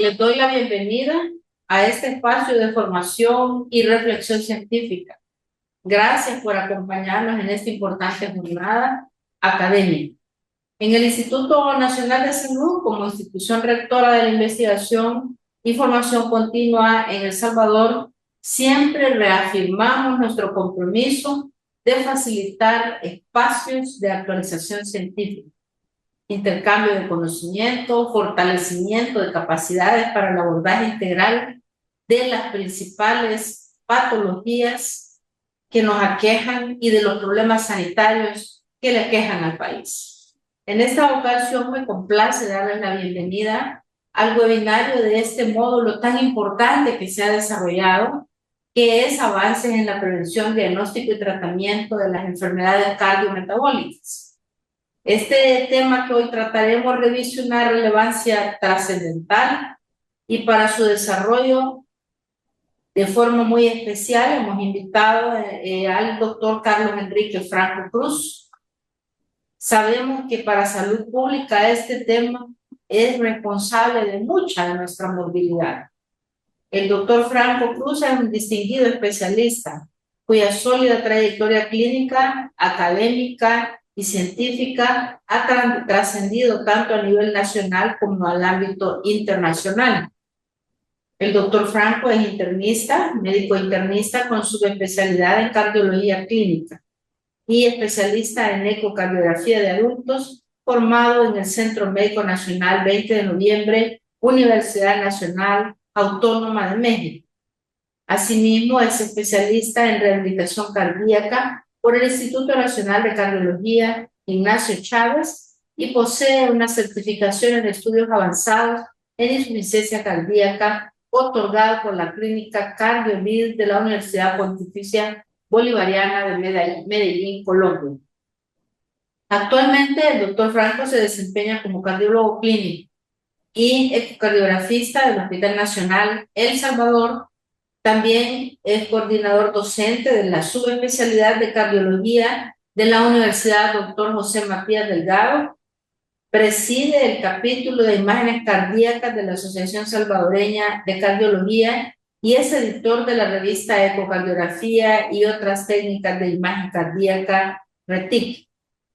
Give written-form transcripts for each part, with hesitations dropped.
Les doy la bienvenida a este espacio de formación y reflexión científica. Gracias por acompañarnos en esta importante jornada académica. En el Instituto Nacional de Salud, como institución rectora de la investigación y formación continua en El Salvador, siempre reafirmamos nuestro compromiso de facilitar espacios de actualización científica, intercambio de conocimiento, fortalecimiento de capacidades para el abordaje integral de las principales patologías que nos aquejan y de los problemas sanitarios que le aquejan al país. En esta ocasión me complace darles la bienvenida al webinario de este módulo tan importante que se ha desarrollado, que es Avances en la prevención, diagnóstico y tratamiento de las enfermedades cardiometabólicas. Este tema que hoy trataremos reviste una relevancia trascendental y para su desarrollo de forma muy especial hemos invitado al doctor Carlos Enrique Franco Cruz. Sabemos que para salud pública este tema es responsable de mucha de nuestra movilidad. El doctor Franco Cruz es un distinguido especialista cuya sólida trayectoria clínica, académica y científica ha trascendido tanto a nivel nacional como al ámbito internacional. El doctor Franco es internista, médico internista con subespecialidad en cardiología clínica y especialista en ecocardiografía de adultos, formado en el Centro Médico Nacional 20 de noviembre, Universidad Nacional Autónoma de México. Asimismo, es especialista en rehabilitación cardíaca por el Instituto Nacional de Cardiología Ignacio Chávez y posee una certificación en estudios avanzados en insuficiencia cardíaca otorgada por la Clínica CardioMed de la Universidad Pontificia Bolivariana de Medellín, Colombia. Actualmente, el doctor Franco se desempeña como cardiólogo clínico y ecocardiografista del Hospital Nacional El Salvador. También es coordinador docente de la subespecialidad de cardiología de la Universidad Dr. José Matías Delgado. Preside el capítulo de imágenes cardíacas de la Asociación Salvadoreña de Cardiología y es editor de la revista Ecocardiografía y otras técnicas de imagen cardíaca RETIC.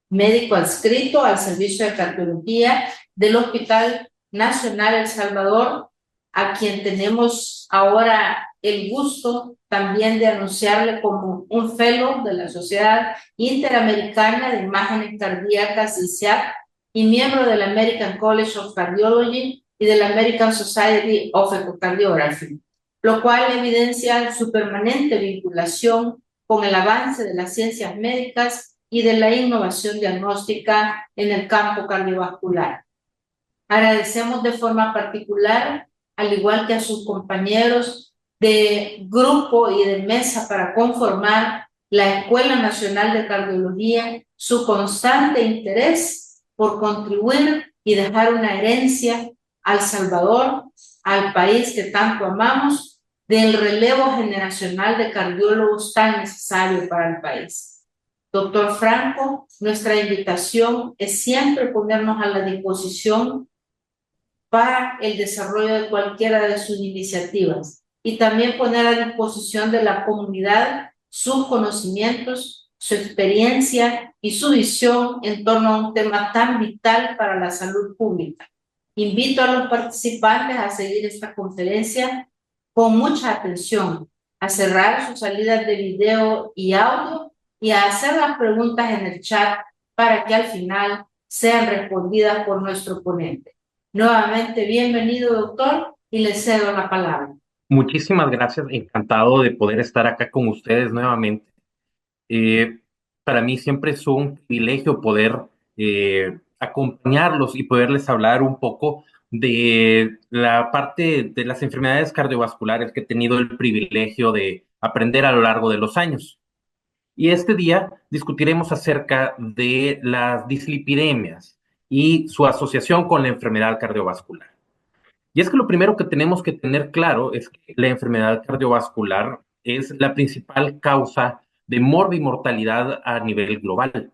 Médico adscrito al Servicio de Cardiología del Hospital Nacional El Salvador, a quien tenemos ahora el gusto también de anunciarle como un fellow de la Sociedad Interamericana de Imágenes Cardíacas, INSIAC, y miembro del American College of Cardiology y de la American Society of Echocardiography, lo cual evidencia su permanente vinculación con el avance de las ciencias médicas y de la innovación diagnóstica en el campo cardiovascular. Agradecemos de forma particular, al igual que a sus compañeros de grupo y de mesa para conformar la Escuela Nacional de Cardiología, su constante interés por contribuir y dejar una herencia al Salvador, al país que tanto amamos, del relevo generacional de cardiólogos tan necesario para el país. Doctor Franco, nuestra invitación es siempre ponernos a la disposición para el desarrollo de cualquiera de sus iniciativas y también poner a disposición de la comunidad sus conocimientos, su experiencia y su visión en torno a un tema tan vital para la salud pública. Invito a los participantes a seguir esta conferencia con mucha atención, a cerrar sus salidas de video y audio y a hacer las preguntas en el chat para que al final sean respondidas por nuestro ponente. Nuevamente, bienvenido, doctor, y le cedo la palabra. Muchísimas gracias, encantado de poder estar acá con ustedes nuevamente. Eh, para mí siempre es un privilegio poder acompañarlos y poderles hablar un poco de la parte de las enfermedades cardiovasculares que he tenido el privilegio de aprender a lo largo de los años. Y este día discutiremos acerca de las dislipidemias y su asociación con la enfermedad cardiovascular. Y es que lo primero que tenemos que tener claro es que la enfermedad cardiovascular es la principal causa de morbimortalidad a nivel global.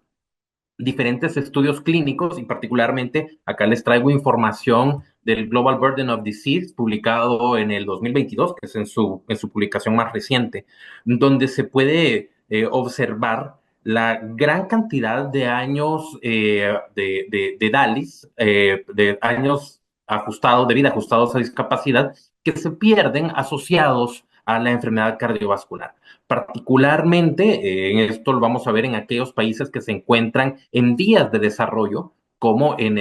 diferentes estudios clínicos y particularmente acá les traigo información del Global Burden of Disease publicado en el 2022, que es en su publicación más reciente, donde se puede observar la gran cantidad de años de DALIs, de años ajustados, de vida ajustados a discapacidad, que se pierden asociados a la enfermedad cardiovascular. Particularmente, en esto lo vamos a ver en aquellos países que se encuentran en vías de desarrollo, como en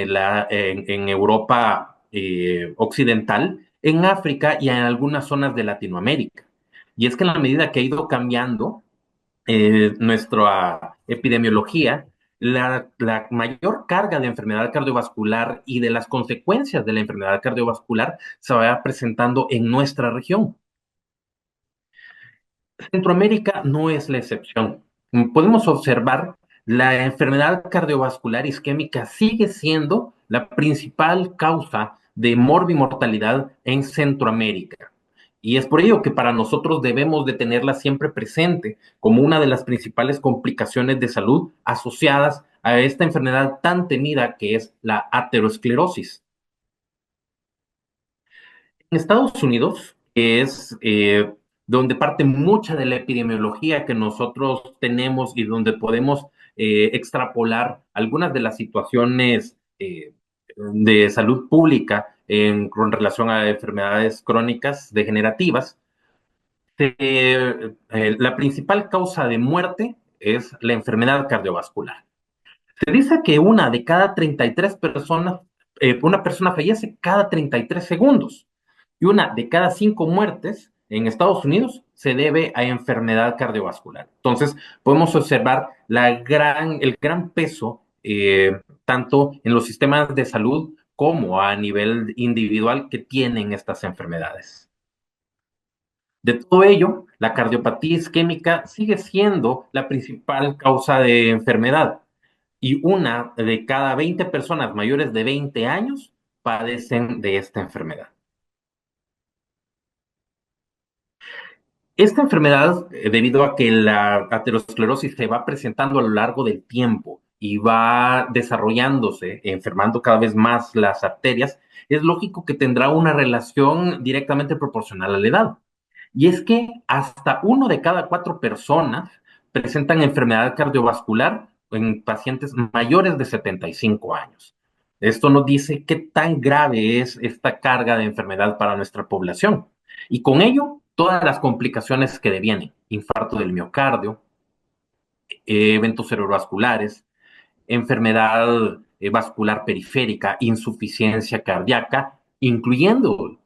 Europa occidental, en África y en algunas zonas de Latinoamérica. Y es que en la medida que ha ido cambiando nuestra epidemiología, la mayor carga de enfermedad cardiovascular y de las consecuencias de la enfermedad cardiovascular se va presentando en nuestra región. Centroamérica no es la excepción. Podemos observar la enfermedad cardiovascular isquémica sigue siendo la principal causa de morbimortalidad en Centroamérica. Y es por ello que para nosotros debemos de tenerla siempre presente como una de las principales complicaciones de salud asociadas a esta enfermedad tan temida que es la aterosclerosis. En Estados Unidos, que es donde parte mucha de la epidemiología que nosotros tenemos y donde podemos extrapolar algunas de las situaciones de salud pública con relación a enfermedades crónicas degenerativas, la principal causa de muerte es la enfermedad cardiovascular. Se dice que una de cada 33 personas, una persona fallece cada 33 segundos y una de cada 5 muertes en Estados Unidos se debe a enfermedad cardiovascular. Entonces, podemos observar el gran peso tanto en los sistemas de salud como a nivel individual que tienen estas enfermedades. De todo ello, la cardiopatía isquémica sigue siendo la principal causa de enfermedad y una de cada 20 personas mayores de 20 años padecen de esta enfermedad. Esta enfermedad, debido a que la aterosclerosis se va presentando a lo largo del tiempo y va desarrollándose, enfermando cada vez más las arterias, es lógico que tendrá una relación directamente proporcional a la edad. Y es que hasta 1 de cada 4 personas presentan enfermedad cardiovascular en pacientes mayores de 75 años. Esto nos dice qué tan grave es esta carga de enfermedad para nuestra población. Y con ello, todas las complicaciones que devienen, infarto del miocardio, eventos cerebrovasculares, enfermedad vascular periférica, insuficiencia cardíaca, incluyendo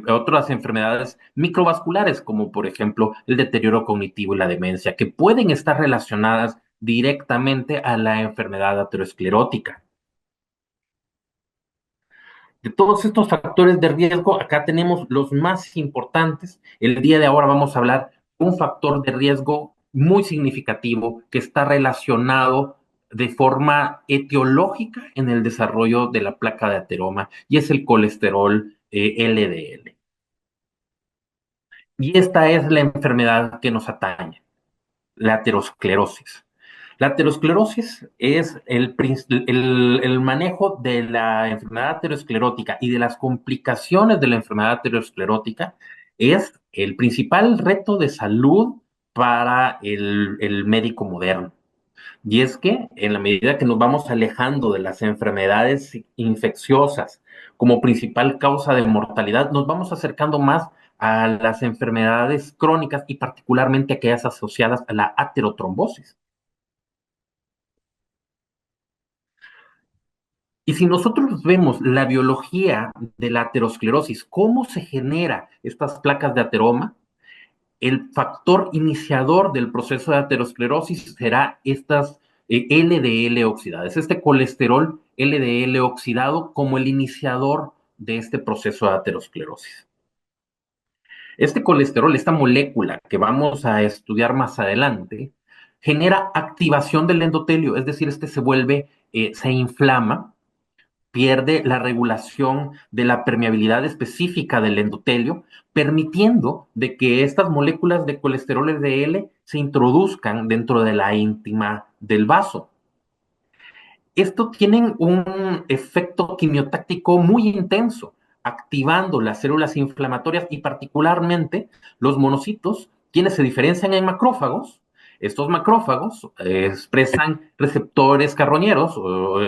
otras enfermedades microvasculares, como por ejemplo el deterioro cognitivo y la demencia, que pueden estar relacionadas directamente a la enfermedad aterosclerótica. De todos estos factores de riesgo, acá tenemos los más importantes. El día de ahora vamos a hablar de un factor de riesgo muy significativo que está relacionado de forma etiológica en el desarrollo de la placa de ateroma y es el colesterol LDL. Y esta es la enfermedad que nos atañe, la aterosclerosis. La aterosclerosis es el manejo de la enfermedad aterosclerótica y de las complicaciones de la enfermedad aterosclerótica es el principal reto de salud para el médico moderno. Y es que en la medida que nos vamos alejando de las enfermedades infecciosas como principal causa de mortalidad, nos vamos acercando más a las enfermedades crónicas y particularmente aquellas asociadas a la aterotrombosis. Y si nosotros vemos la biología de la aterosclerosis, cómo se genera estas placas de ateroma, el factor iniciador del proceso de aterosclerosis será estas LDL oxidadas, este colesterol LDL oxidado como el iniciador de este proceso de aterosclerosis. Este colesterol, esta molécula que vamos a estudiar más adelante, genera activación del endotelio, es decir, este se inflama, pierde la regulación de la permeabilidad específica del endotelio, permitiendo de que estas moléculas de colesterol LDL se introduzcan dentro de la íntima del vaso. Esto tiene un efecto quimiotáctico muy intenso, activando las células inflamatorias y particularmente los monocitos, quienes se diferencian en macrófagos. Estos macrófagos expresan receptores carroñeros o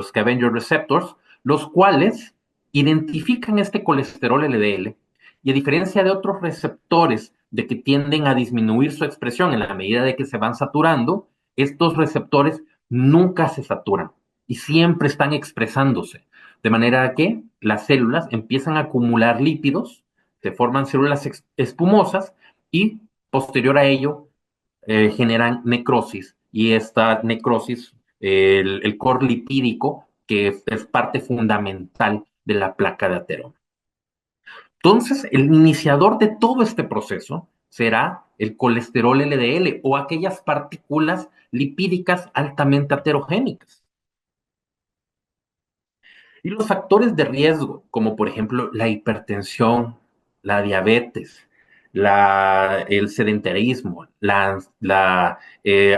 scavenger receptors, los cuales identifican este colesterol LDL y a diferencia de otros receptores de que tienden a disminuir su expresión en la medida de que se van saturando, estos receptores nunca se saturan y siempre están expresándose. De manera que las células empiezan a acumular lípidos, se forman células espumosas y posterior a ello generan necrosis. Y esta necrosis, el core lipídico, que es parte fundamental de la placa de ateroma. Entonces, el iniciador de todo este proceso será el colesterol LDL o aquellas partículas lipídicas altamente aterogénicas. Y los factores de riesgo, como por ejemplo la hipertensión, la diabetes, el sedentarismo,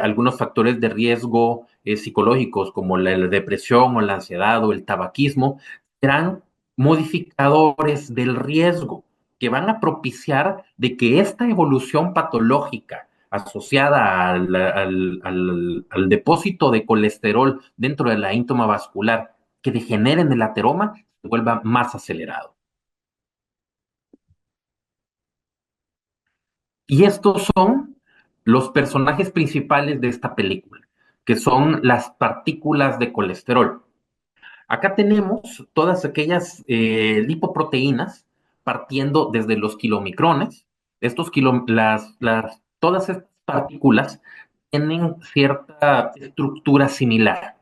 algunos factores de riesgo psicológicos como la depresión o la ansiedad o el tabaquismo, serán modificadores del riesgo que van a propiciar de que esta evolución patológica asociada al depósito de colesterol dentro de la íntoma vascular que degeneren el ateroma se vuelva más acelerado. Y estos son los personajes principales de esta película, que son las partículas de colesterol. Acá tenemos todas aquellas lipoproteínas partiendo desde los kilomicrones. Todas estas partículas tienen cierta estructura similar,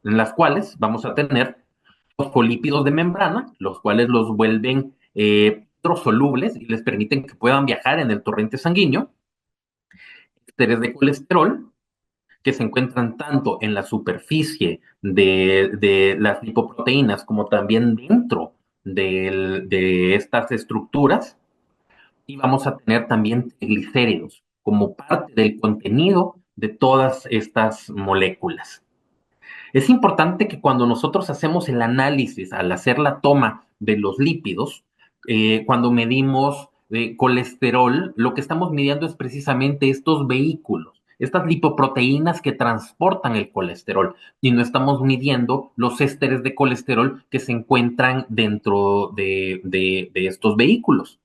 en las cuales vamos a tener fosfolípidos de membrana, los cuales los vuelven hidrosolubles y les permiten que puedan viajar en el torrente sanguíneo, ésteres de colesterol, que se encuentran tanto en la superficie de las lipoproteínas como también dentro de estas estructuras, y vamos a tener también triglicéridos como parte del contenido de todas estas moléculas. Es importante que cuando nosotros hacemos el análisis, al hacer la toma de los lípidos, cuando medimos colesterol, lo que estamos midiendo es precisamente estos vehículos, estas lipoproteínas que transportan el colesterol, y no estamos midiendo los ésteres de colesterol que se encuentran dentro de estos vehículos.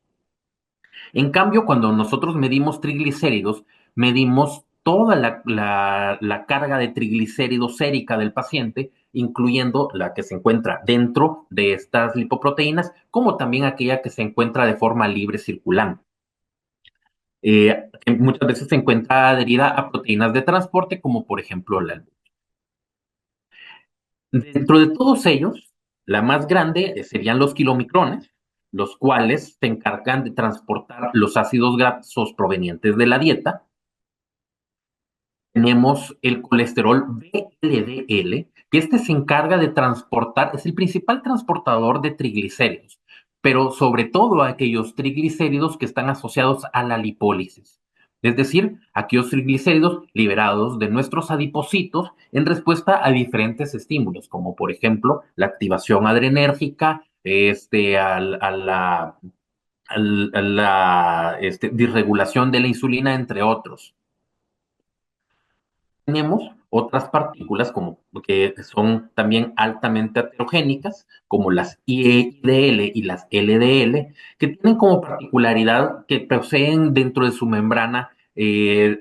En cambio, cuando nosotros medimos triglicéridos, medimos toda la carga de triglicéridos sérica del paciente, incluyendo la que se encuentra dentro de estas lipoproteínas, como también aquella que se encuentra de forma libre circulante. Muchas veces se encuentra adherida a proteínas de transporte, como por ejemplo la albúmina. Dentro de todos ellos, la más grande serían los kilomicrones, los cuales se encargan de transportar los ácidos grasos provenientes de la dieta. Tenemos el colesterol VLDL, que este se encarga de transportar, es el principal transportador de triglicéridos, pero sobre todo aquellos triglicéridos que están asociados a la lipólisis. Es decir, aquellos triglicéridos liberados de nuestros adipocitos en respuesta a diferentes estímulos, como por ejemplo la activación adrenérgica, a la disregulación de la insulina, entre otros. Tenemos otras partículas como que son también altamente heterogénicas, como las IDL y las LDL, que tienen como particularidad que poseen dentro de su membrana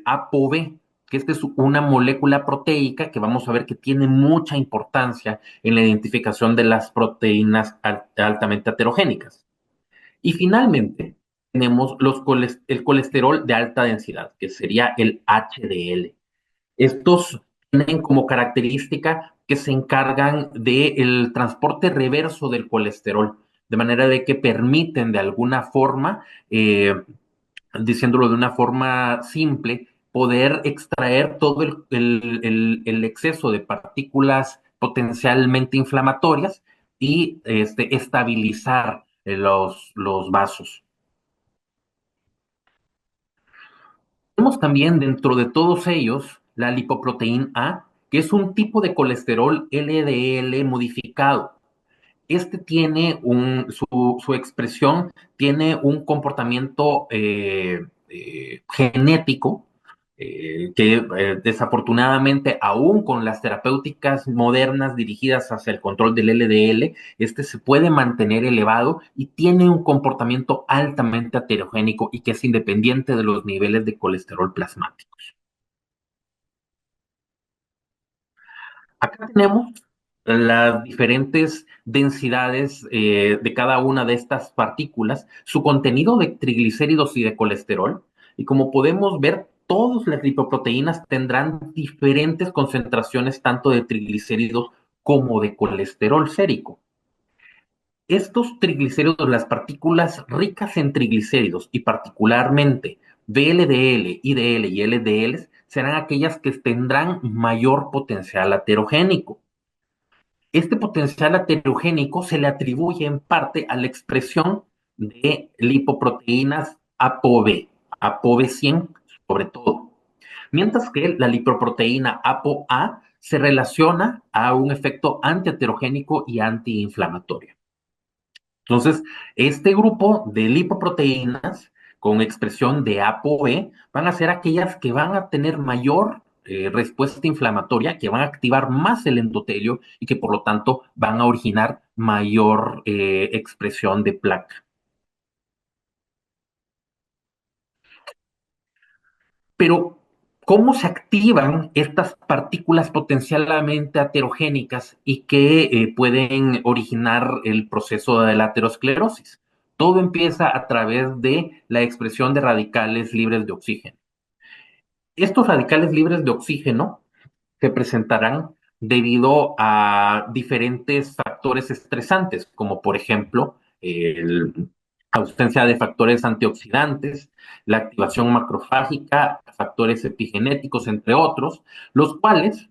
ApoB, que esta es una molécula proteica que vamos a ver que tiene mucha importancia en la identificación de las proteínas altamente heterogénicas. Y finalmente, tenemos el colesterol de alta densidad, que sería el HDL. Estos tienen como característica que se encargan del transporte reverso del colesterol, de manera de que permiten de alguna forma, diciéndolo de una forma simple, poder extraer todo el exceso de partículas potencialmente inflamatorias y estabilizar los vasos. Tenemos también dentro de todos ellos la lipoproteína A, que es un tipo de colesterol LDL modificado. Este tiene su expresión tiene un comportamiento genético que desafortunadamente, aún con las terapéuticas modernas dirigidas hacia el control del LDL, este se puede mantener elevado y tiene un comportamiento altamente aterogénico y que es independiente de los niveles de colesterol plasmático. Acá tenemos las diferentes densidades de cada una de estas partículas, su contenido de triglicéridos y de colesterol, y como podemos ver, todas las lipoproteínas tendrán diferentes concentraciones tanto de triglicéridos como de colesterol sérico. Estos triglicéridos, las partículas ricas en triglicéridos y particularmente VLDL, IDL y LDL, serán aquellas que tendrán mayor potencial aterogénico. Este potencial aterogénico se le atribuye en parte a la expresión de lipoproteínas ApoB, ApoB 100 sobre todo, mientras que la lipoproteína ApoA se relaciona a un efecto antiaterogénico y antiinflamatorio. Entonces, este grupo de lipoproteínas con expresión de ApoE van a ser aquellas que van a tener mayor respuesta inflamatoria, que van a activar más el endotelio y que por lo tanto van a originar mayor expresión de placa. Pero, ¿cómo se activan estas partículas potencialmente aterogénicas y que pueden originar el proceso de la aterosclerosis? Todo empieza a través de la expresión de radicales libres de oxígeno. Estos radicales libres de oxígeno se presentarán debido a diferentes factores estresantes, como por ejemplo la ausencia de factores antioxidantes, la activación macrofágica, factores epigenéticos, entre otros, los cuales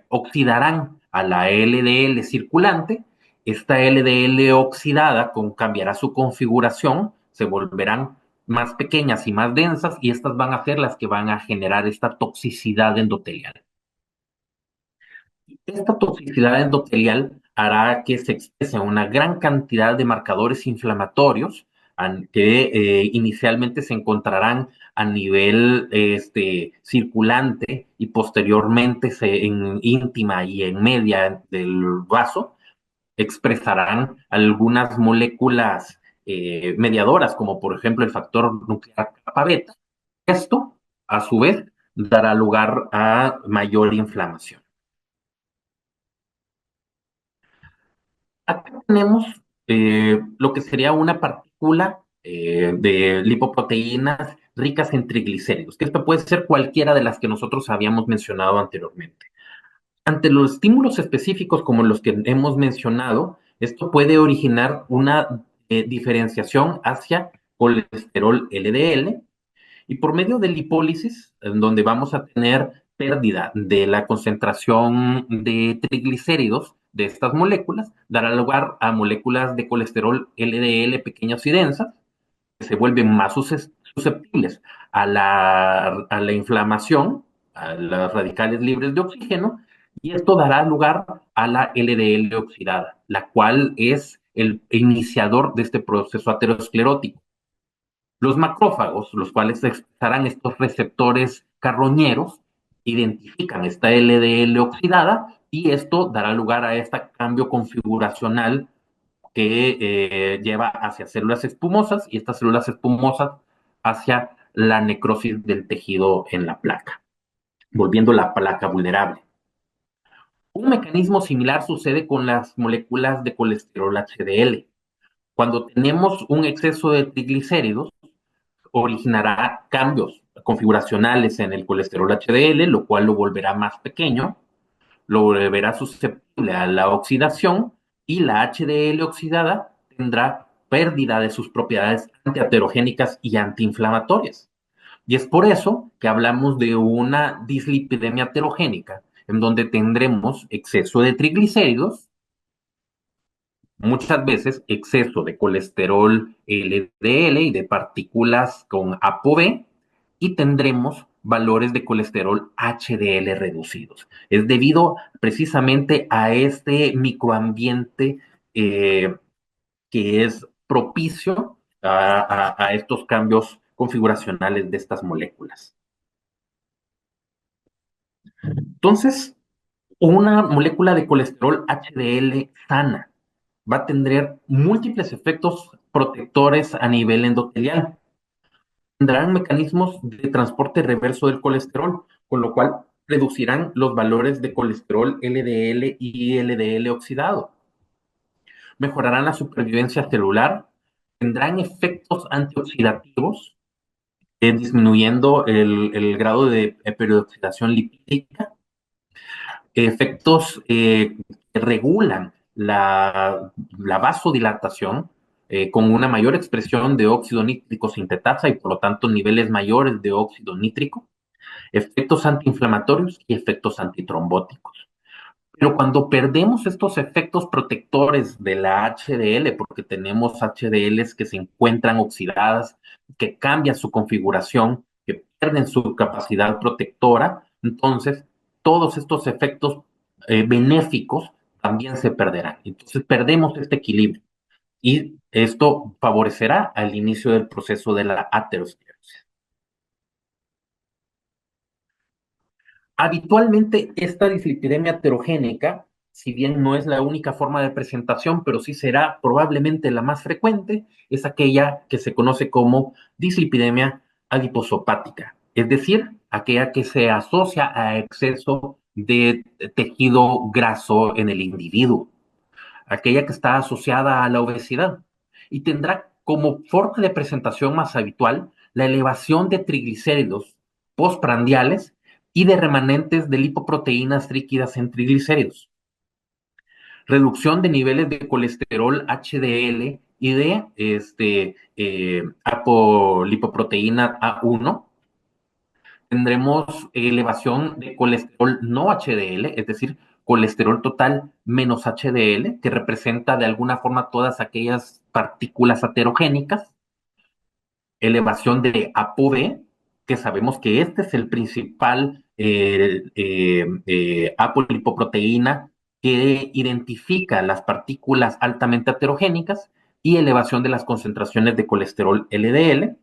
oxidarán a la LDL circulante. Esta LDL oxidada cambiará su configuración, se volverán más pequeñas y más densas, y estas van a ser las que van a generar esta toxicidad endotelial. Esta toxicidad endotelial hará que se exprese una gran cantidad de marcadores inflamatorios que inicialmente se encontrarán a nivel circulante y posteriormente en íntima y en media del vaso expresarán algunas moléculas mediadoras, como por ejemplo el factor nuclear kappa beta. Esto, a su vez, dará lugar a mayor inflamación. Acá tenemos lo que sería una partícula de lipoproteínas ricas en triglicéridos, que esto puede ser cualquiera de las que nosotros habíamos mencionado anteriormente. Ante los estímulos específicos como los que hemos mencionado, esto puede originar una diferenciación hacia colesterol LDL, y por medio de lipólisis, en donde vamos a tener pérdida de la concentración de triglicéridos de estas moléculas, dará lugar a moléculas de colesterol LDL pequeñas y densas, que se vuelven más susceptibles a la inflamación, a las radicales libres de oxígeno, y esto dará lugar a la LDL oxidada, la cual es el iniciador de este proceso aterosclerótico. Los macrófagos, los cuales expresarán estos receptores carroñeros, identifican esta LDL oxidada y esto dará lugar a este cambio configuracional que lleva hacia células espumosas y estas células espumosas hacia la necrosis del tejido en la placa, volviendo la placa vulnerable. Un mecanismo similar sucede con las moléculas de colesterol HDL. Cuando tenemos un exceso de triglicéridos, originará cambios configuracionales en el colesterol HDL, lo cual lo volverá más pequeño, lo volverá susceptible a la oxidación y la HDL oxidada tendrá pérdida de sus propiedades antiaterogénicas y antiinflamatorias. Y es por eso que hablamos de una dislipidemia aterogénica, en donde tendremos exceso de triglicéridos, muchas veces exceso de colesterol LDL y de partículas con ApoB, y tendremos valores de colesterol HDL reducidos. Es debido precisamente a este microambiente eh, que es propicio a estos cambios configuracionales de estas moléculas. Entonces, una molécula de colesterol HDL sana va a tener múltiples efectos protectores a nivel endotelial. Tendrán mecanismos de transporte reverso del colesterol, con lo cual reducirán los valores de colesterol LDL y LDL oxidado. Mejorarán la supervivencia celular, tendrán efectos antioxidativos, disminuyendo el grado de peroxidación lipídica, efectos que regulan la vasodilatación con una mayor expresión de óxido nítrico sintetasa y por lo tanto niveles mayores de óxido nítrico, efectos antiinflamatorios y efectos antitrombóticos. Pero cuando perdemos estos efectos protectores de la HDL, porque tenemos HDLs que se encuentran oxidadas, que cambian su configuración, que pierden su capacidad protectora, entonces todos estos efectos benéficos también se perderán. Entonces perdemos este equilibrio y esto favorecerá al inicio del proceso de la aterosclerosis. Habitualmente, esta dislipidemia heterogénica, si bien no es la única forma de presentación, pero sí será probablemente la más frecuente, es aquella que se conoce como dislipidemia adiposopática, es decir, aquella que se asocia a exceso de tejido graso en el individuo, aquella que está asociada a la obesidad y tendrá como forma de presentación más habitual la elevación de triglicéridos postprandiales y de remanentes de lipoproteínas líquidas en triglicéridos, reducción de niveles de colesterol HDL y de apolipoproteína A1. Tendremos elevación de colesterol no HDL, es decir, colesterol total menos HDL, que representa de alguna forma todas aquellas partículas aterogénicas, elevación de ApoB, que sabemos que este es el principal apolipoproteína que identifica las partículas altamente aterogénicas, y elevación de las concentraciones de colesterol LDL,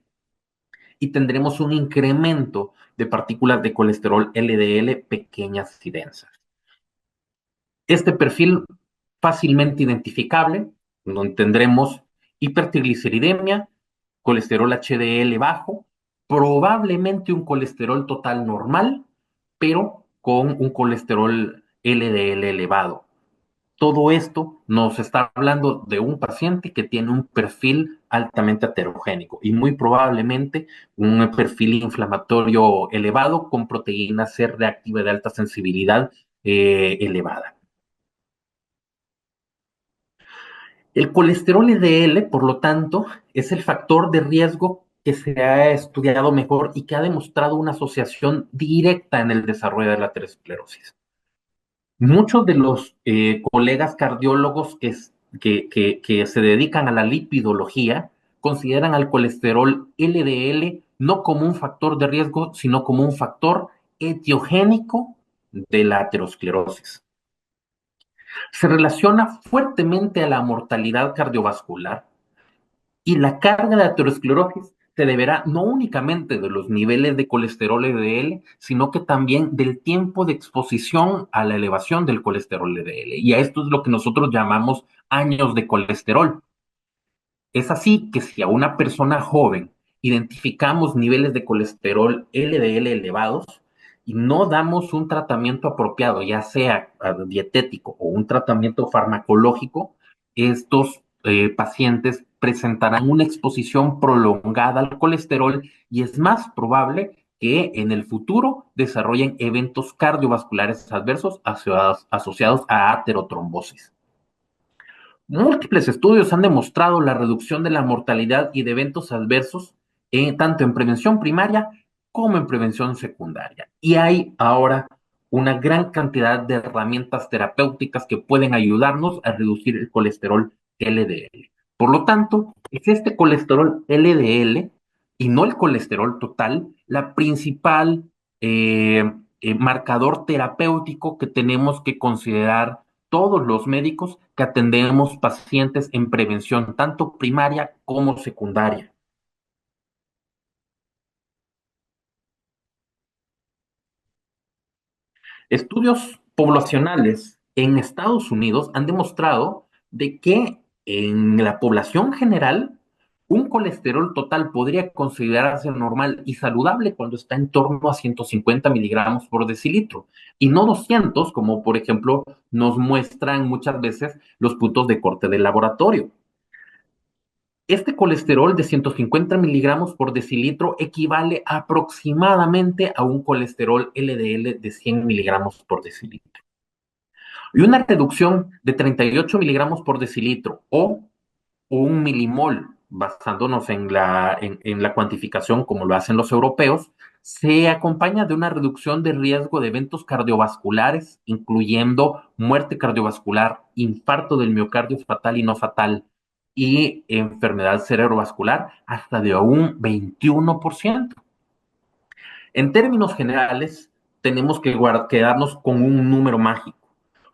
y tendremos un incremento de partículas de colesterol LDL pequeñas y densas. Este perfil fácilmente identificable, donde tendremos hipertrigliceridemia, colesterol HDL bajo, probablemente un colesterol total normal, pero con un colesterol LDL elevado. Todo esto nos está hablando de un paciente que tiene un perfil altamente heterogénico y muy probablemente un perfil inflamatorio elevado con proteína C reactiva de alta sensibilidad elevada. El colesterol LDL, por lo tanto, es el factor de riesgo que se ha estudiado mejor y que ha demostrado una asociación directa en el desarrollo de la aterosclerosis. Muchos de los colegas cardiólogos que se dedican a la lipidología consideran al colesterol LDL no como un factor de riesgo, sino como un factor etiogénico de la aterosclerosis. Se relaciona fuertemente a la mortalidad cardiovascular y la carga de aterosclerosis se deberá no únicamente de los niveles de colesterol LDL, sino que también del tiempo de exposición a la elevación del colesterol LDL. Y a esto es lo que nosotros llamamos años de colesterol. Es así que si a una persona joven identificamos niveles de colesterol LDL elevados y no damos un tratamiento apropiado, ya sea dietético o un tratamiento farmacológico, estos pacientes presentarán una exposición prolongada al colesterol y es más probable que en el futuro desarrollen eventos cardiovasculares adversos asociados a aterotrombosis. Múltiples estudios han demostrado la reducción de la mortalidad y de eventos adversos tanto en prevención primaria como en prevención secundaria. Y hay ahora una gran cantidad de herramientas terapéuticas que pueden ayudarnos a reducir el colesterol LDL. Por lo tanto, es este colesterol LDL y no el colesterol total la principal marcador terapéutico que tenemos que considerar todos los médicos que atendemos pacientes en prevención, tanto primaria como secundaria. Estudios poblacionales en Estados Unidos han demostrado de que en la población general un colesterol total podría considerarse normal y saludable cuando está en torno a 150 miligramos por decilitro y no 200, como por ejemplo nos muestran muchas veces los puntos de corte del laboratorio. Este colesterol de 150 miligramos por decilitro equivale aproximadamente a un colesterol LDL de 100 miligramos por decilitro. Y una reducción de 38 miligramos por decilitro o un milimol, basándonos en la cuantificación como lo hacen los europeos, se acompaña de una reducción de riesgo de eventos cardiovasculares, incluyendo muerte cardiovascular, infarto del miocardio fatal y no fatal, y enfermedad cerebrovascular hasta de un 21%. En términos generales, tenemos que quedarnos con un número mágico.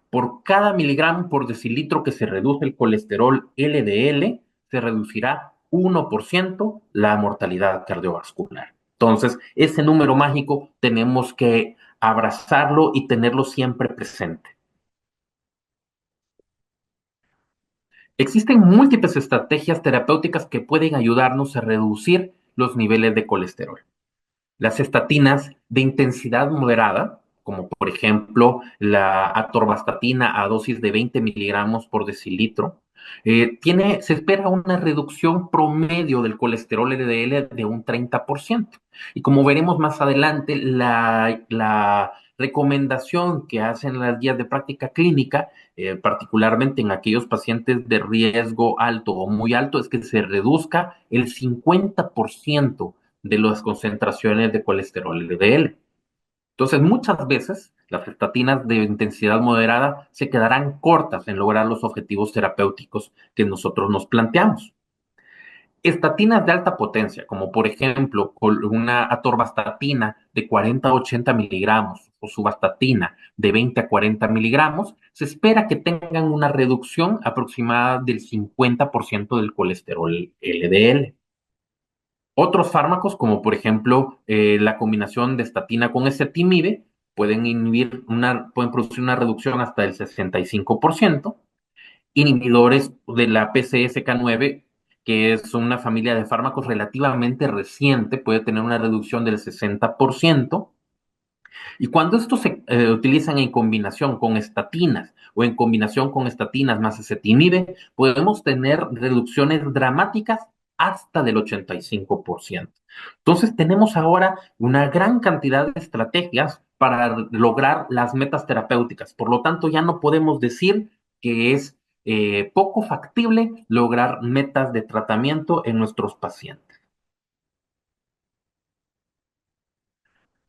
Por cada miligramo por decilitro que se reduce el colesterol LDL, se reducirá 1% la mortalidad cardiovascular. Entonces, ese número mágico tenemos que abrazarlo y tenerlo siempre presente. Existen múltiples estrategias terapéuticas que pueden ayudarnos a reducir los niveles de colesterol. Las estatinas de intensidad moderada, como por ejemplo la atorvastatina a dosis de 20 miligramos por decilitro, se espera una reducción promedio del colesterol LDL de un 30%. Y como veremos más adelante, la recomendación que hacen las guías de práctica clínica, particularmente en aquellos pacientes de riesgo alto o muy alto, es que se reduzca el 50% de las concentraciones de colesterol LDL. Entonces, muchas veces las estatinas de intensidad moderada se quedarán cortas en lograr los objetivos terapéuticos que nosotros nos planteamos. Estatinas de alta potencia, como por ejemplo una atorvastatina de 40 a 80 miligramos o suvastatina de 20 a 40 miligramos, se espera que tengan una reducción aproximada del 50% del colesterol LDL. Otros fármacos, como por ejemplo la combinación de estatina con ezetimibe, pueden producir una reducción hasta del 65%. Inhibidores de la PCSK9, que es una familia de fármacos relativamente reciente, puede tener una reducción del 60%. Y cuando estos se utilizan en combinación con estatinas o en combinación con estatinas más ezetimibe, podemos tener reducciones dramáticas hasta del 85%. Entonces tenemos ahora una gran cantidad de estrategias para lograr las metas terapéuticas. Por lo tanto, ya no podemos decir que es poco factible lograr metas de tratamiento en nuestros pacientes.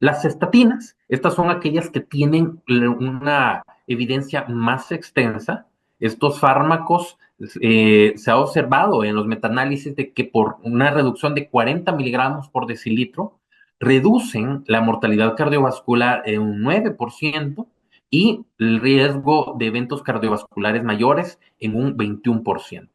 Las estatinas, estas son aquellas que tienen una evidencia más extensa. Estos fármacos se ha observado en los metaanálisis de que por una reducción de 40 miligramos por decilitro, reducen la mortalidad cardiovascular en un 9% y el riesgo de eventos cardiovasculares mayores en un 21%.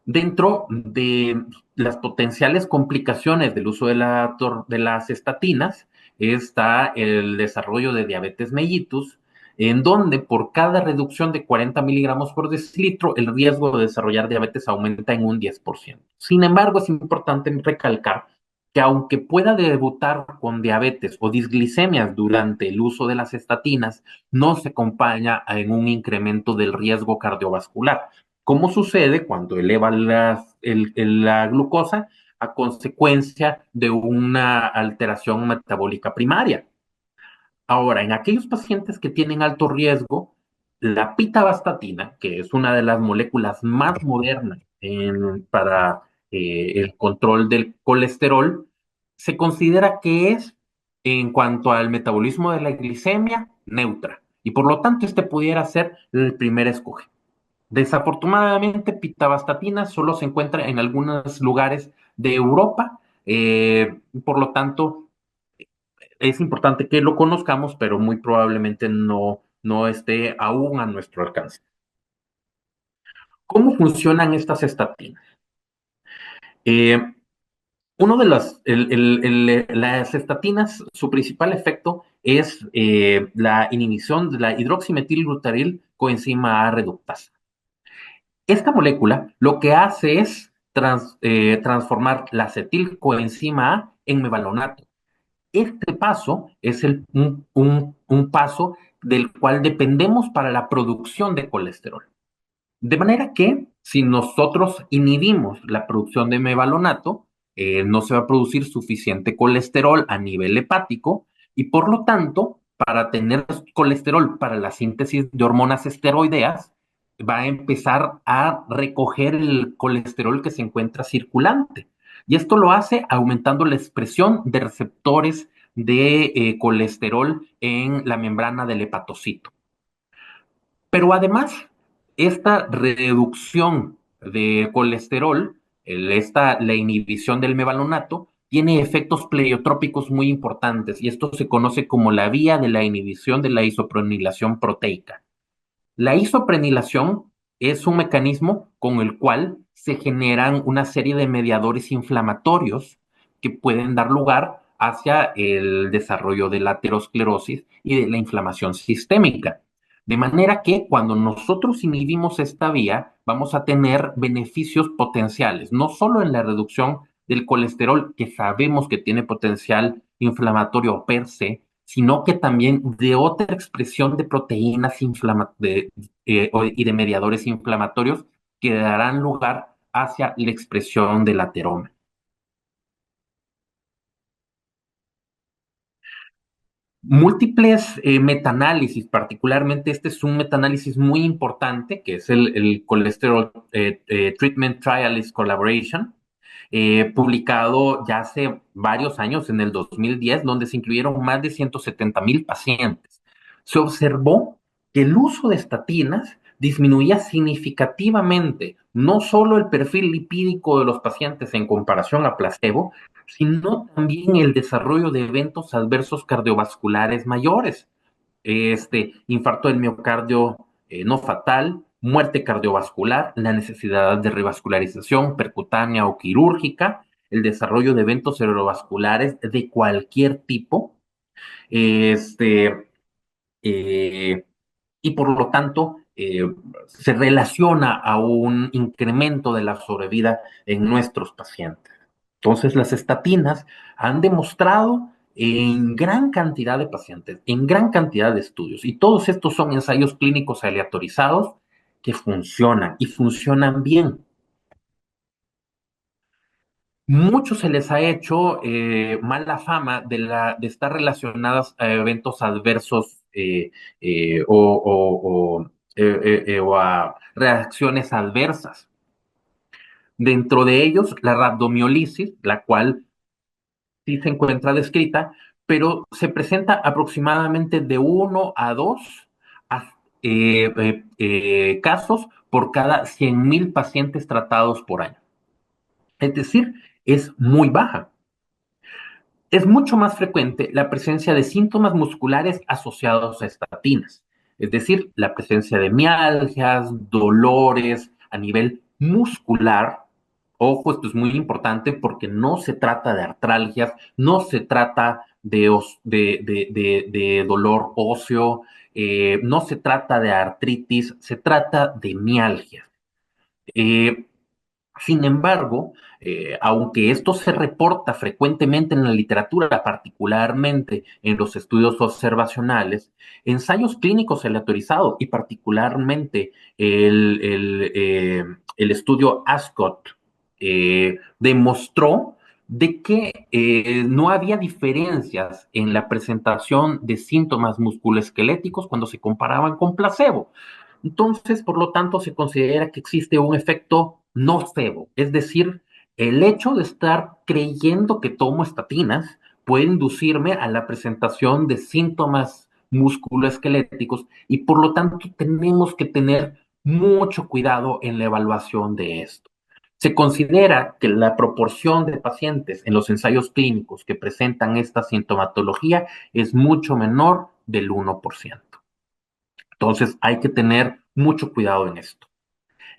Dentro de las potenciales complicaciones del uso de las estatinas está el desarrollo de diabetes mellitus, en donde por cada reducción de 40 miligramos por decilitro, el riesgo de desarrollar diabetes aumenta en un 10%. Sin embargo, es importante recalcar que aunque pueda debutar con diabetes o disglicemias durante el uso de las estatinas, no se acompaña en un incremento del riesgo cardiovascular. ¿Cómo sucede cuando eleva la glucosa a consecuencia de una alteración metabólica primaria? Ahora, en aquellos pacientes que tienen alto riesgo, la pitavastatina, que es una de las moléculas más modernas para el control del colesterol, se considera que es, en cuanto al metabolismo de la glicemia, neutra. Y por lo tanto, este pudiera ser el primer escoge. Desafortunadamente, pitavastatina solo se encuentra en algunos lugares de Europa, Por lo tanto, es importante que lo conozcamos, pero muy probablemente no esté aún a nuestro alcance. ¿Cómo funcionan estas estatinas? Eh, Uno de las estatinas, su principal efecto es la inhibición de la hidroximetilglutaril coenzima A reductasa. Esta molécula lo que hace es transformar la acetilcoenzima A en mevalonato. Este paso es un paso del cual dependemos para la producción de colesterol. De manera que si nosotros inhibimos la producción de mevalonato, no se va a producir suficiente colesterol a nivel hepático y por lo tanto, para tener colesterol para la síntesis de hormonas esteroideas, va a empezar a recoger el colesterol que se encuentra circulante. Y esto lo hace aumentando la expresión de receptores de colesterol en la membrana del hepatocito. Pero además, esta reducción de colesterol, la inhibición del mevalonato, tiene efectos pleiotrópicos muy importantes y esto se conoce como la vía de la inhibición de la isopronilación proteica. La isoprenilación es un mecanismo con el cual se generan una serie de mediadores inflamatorios que pueden dar lugar hacia el desarrollo de la aterosclerosis y de la inflamación sistémica. De manera que cuando nosotros inhibimos esta vía, vamos a tener beneficios potenciales, no solo en la reducción del colesterol, que sabemos que tiene potencial inflamatorio per se, sino que también de otra expresión de proteínas y de mediadores inflamatorios que darán lugar hacia la expresión del ateroma. Múltiples metaanálisis, particularmente este es un metaanálisis muy importante, que es el Cholesterol Treatment Trialist Collaboration, publicado ya hace varios años, en el 2010, donde se incluyeron más de 170,000 pacientes. Se observó que el uso de estatinas disminuía significativamente no solo el perfil lipídico de los pacientes en comparación a placebo, sino también el desarrollo de eventos adversos cardiovasculares mayores, infarto del miocardio no fatal, muerte cardiovascular, la necesidad de revascularización percutánea o quirúrgica, el desarrollo de eventos cerebrovasculares de cualquier tipo, este, eh, y por lo tanto se relaciona a un incremento de la sobrevida en nuestros pacientes. Entonces, las estatinas han demostrado en gran cantidad de pacientes, en gran cantidad de estudios, y todos estos son ensayos clínicos aleatorizados que funcionan y funcionan bien. Mucho se les ha hecho mala fama de estar relacionadas a eventos adversos o a reacciones adversas. Dentro de ellos, la rabdomiolisis, la cual sí se encuentra descrita, pero se presenta aproximadamente de 1 a 2 casos por cada 100,000 pacientes tratados por año. Es decir, es muy baja. Es mucho más frecuente la presencia de síntomas musculares asociados a estatinas, es decir, la presencia de mialgias, dolores a nivel muscular. Ojo, esto es muy importante porque no se trata de artralgias, no se trata de dolor óseo, no se trata de artritis, se trata de mialgias. Eh, Sin embargo, aunque esto se reporta frecuentemente en la literatura, particularmente en los estudios observacionales, ensayos clínicos aleatorizados y particularmente el estudio ASCOT demostró de que no había diferencias en la presentación de síntomas musculoesqueléticos cuando se comparaban con placebo. Entonces, por lo tanto, se considera que existe un efecto nocebo, es decir, el hecho de estar creyendo que tomo estatinas puede inducirme a la presentación de síntomas musculoesqueléticos y por lo tanto tenemos que tener mucho cuidado en la evaluación de esto. Se considera que la proporción de pacientes en los ensayos clínicos que presentan esta sintomatología es mucho menor del 1%. Entonces hay que tener mucho cuidado en esto.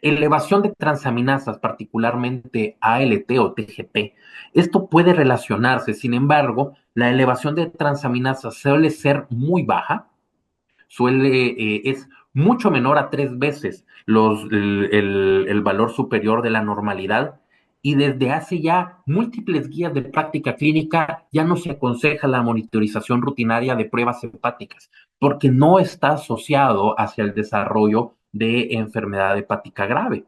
Elevación de transaminasas, particularmente ALT o TGP. Esto puede relacionarse, sin embargo, la elevación de transaminasas suele ser muy baja, es mucho menor a 3 veces el valor superior de la normalidad, y desde hace ya múltiples guías de práctica clínica ya no se aconseja la monitorización rutinaria de pruebas hepáticas porque no está asociado hacia el desarrollo de enfermedad hepática grave.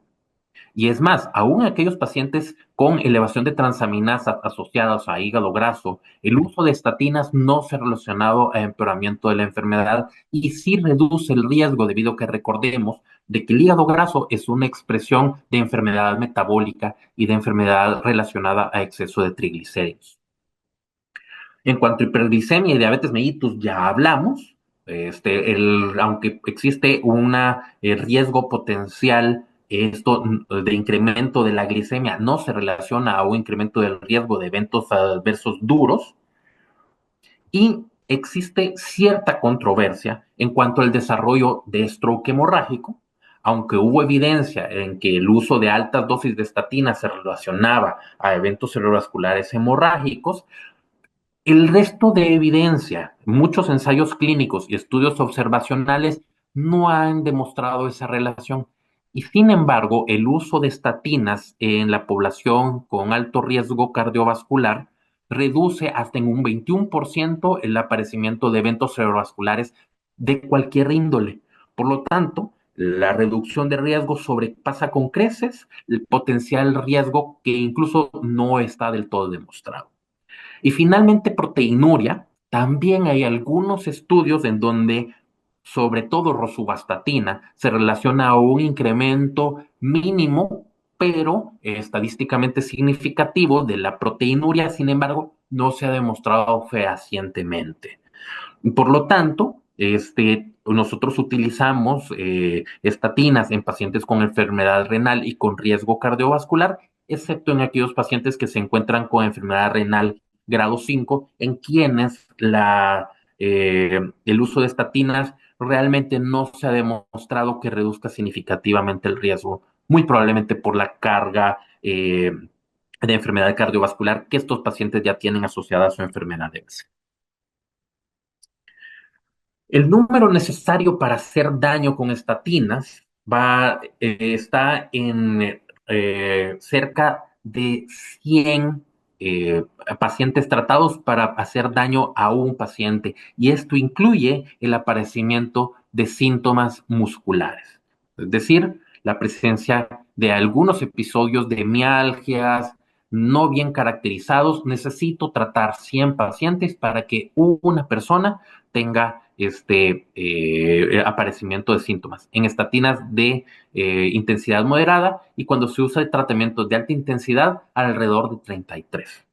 Y es más, aún aquellos pacientes con elevación de transaminasas asociadas a hígado graso, el uso de estatinas no se ha relacionado a empeoramiento de la enfermedad y sí reduce el riesgo debido a que recordemos de que el hígado graso es una expresión de enfermedad metabólica y de enfermedad relacionada a exceso de triglicéridos. En cuanto a hiperglicemia y diabetes mellitus, ya hablamos. Aunque existe un riesgo potencial, esto de incremento de la glicemia no se relaciona a un incremento del riesgo de eventos adversos duros, y existe cierta controversia en cuanto al desarrollo de stroke hemorrágico, aunque hubo evidencia en que el uso de altas dosis de estatina se relacionaba a eventos cerebrovasculares hemorrágicos. El resto de evidencia, muchos ensayos clínicos y estudios observacionales no han demostrado esa relación. Y sin embargo, el uso de estatinas en la población con alto riesgo cardiovascular reduce hasta en un 21% el aparecimiento de eventos cerebrovasculares de cualquier índole. Por lo tanto, la reducción de riesgo sobrepasa con creces el potencial riesgo que incluso no está del todo demostrado. Y finalmente, proteinuria. También hay algunos estudios en donde, sobre todo rosuvastatina, se relaciona a un incremento mínimo, pero estadísticamente significativo de la proteinuria. Sin embargo, no se ha demostrado fehacientemente. Por lo tanto, nosotros utilizamos estatinas en pacientes con enfermedad renal y con riesgo cardiovascular, excepto en aquellos pacientes que se encuentran con enfermedad renal grado 5, en quienes el uso de estatinas realmente no se ha demostrado que reduzca significativamente el riesgo, muy probablemente por la carga de enfermedad cardiovascular que estos pacientes ya tienen asociada a su enfermedad de base. El número necesario para hacer daño con estatinas está en cerca de 100 pacientes tratados para hacer daño a un paciente, y esto incluye el aparecimiento de síntomas musculares, es decir, la presencia de algunos episodios de mialgias no bien caracterizados. Necesito tratar 100 pacientes para que una persona tenga aparecimiento de síntomas. En estatinas de intensidad moderada, y cuando se usa el tratamiento de alta intensidad, alrededor de 33.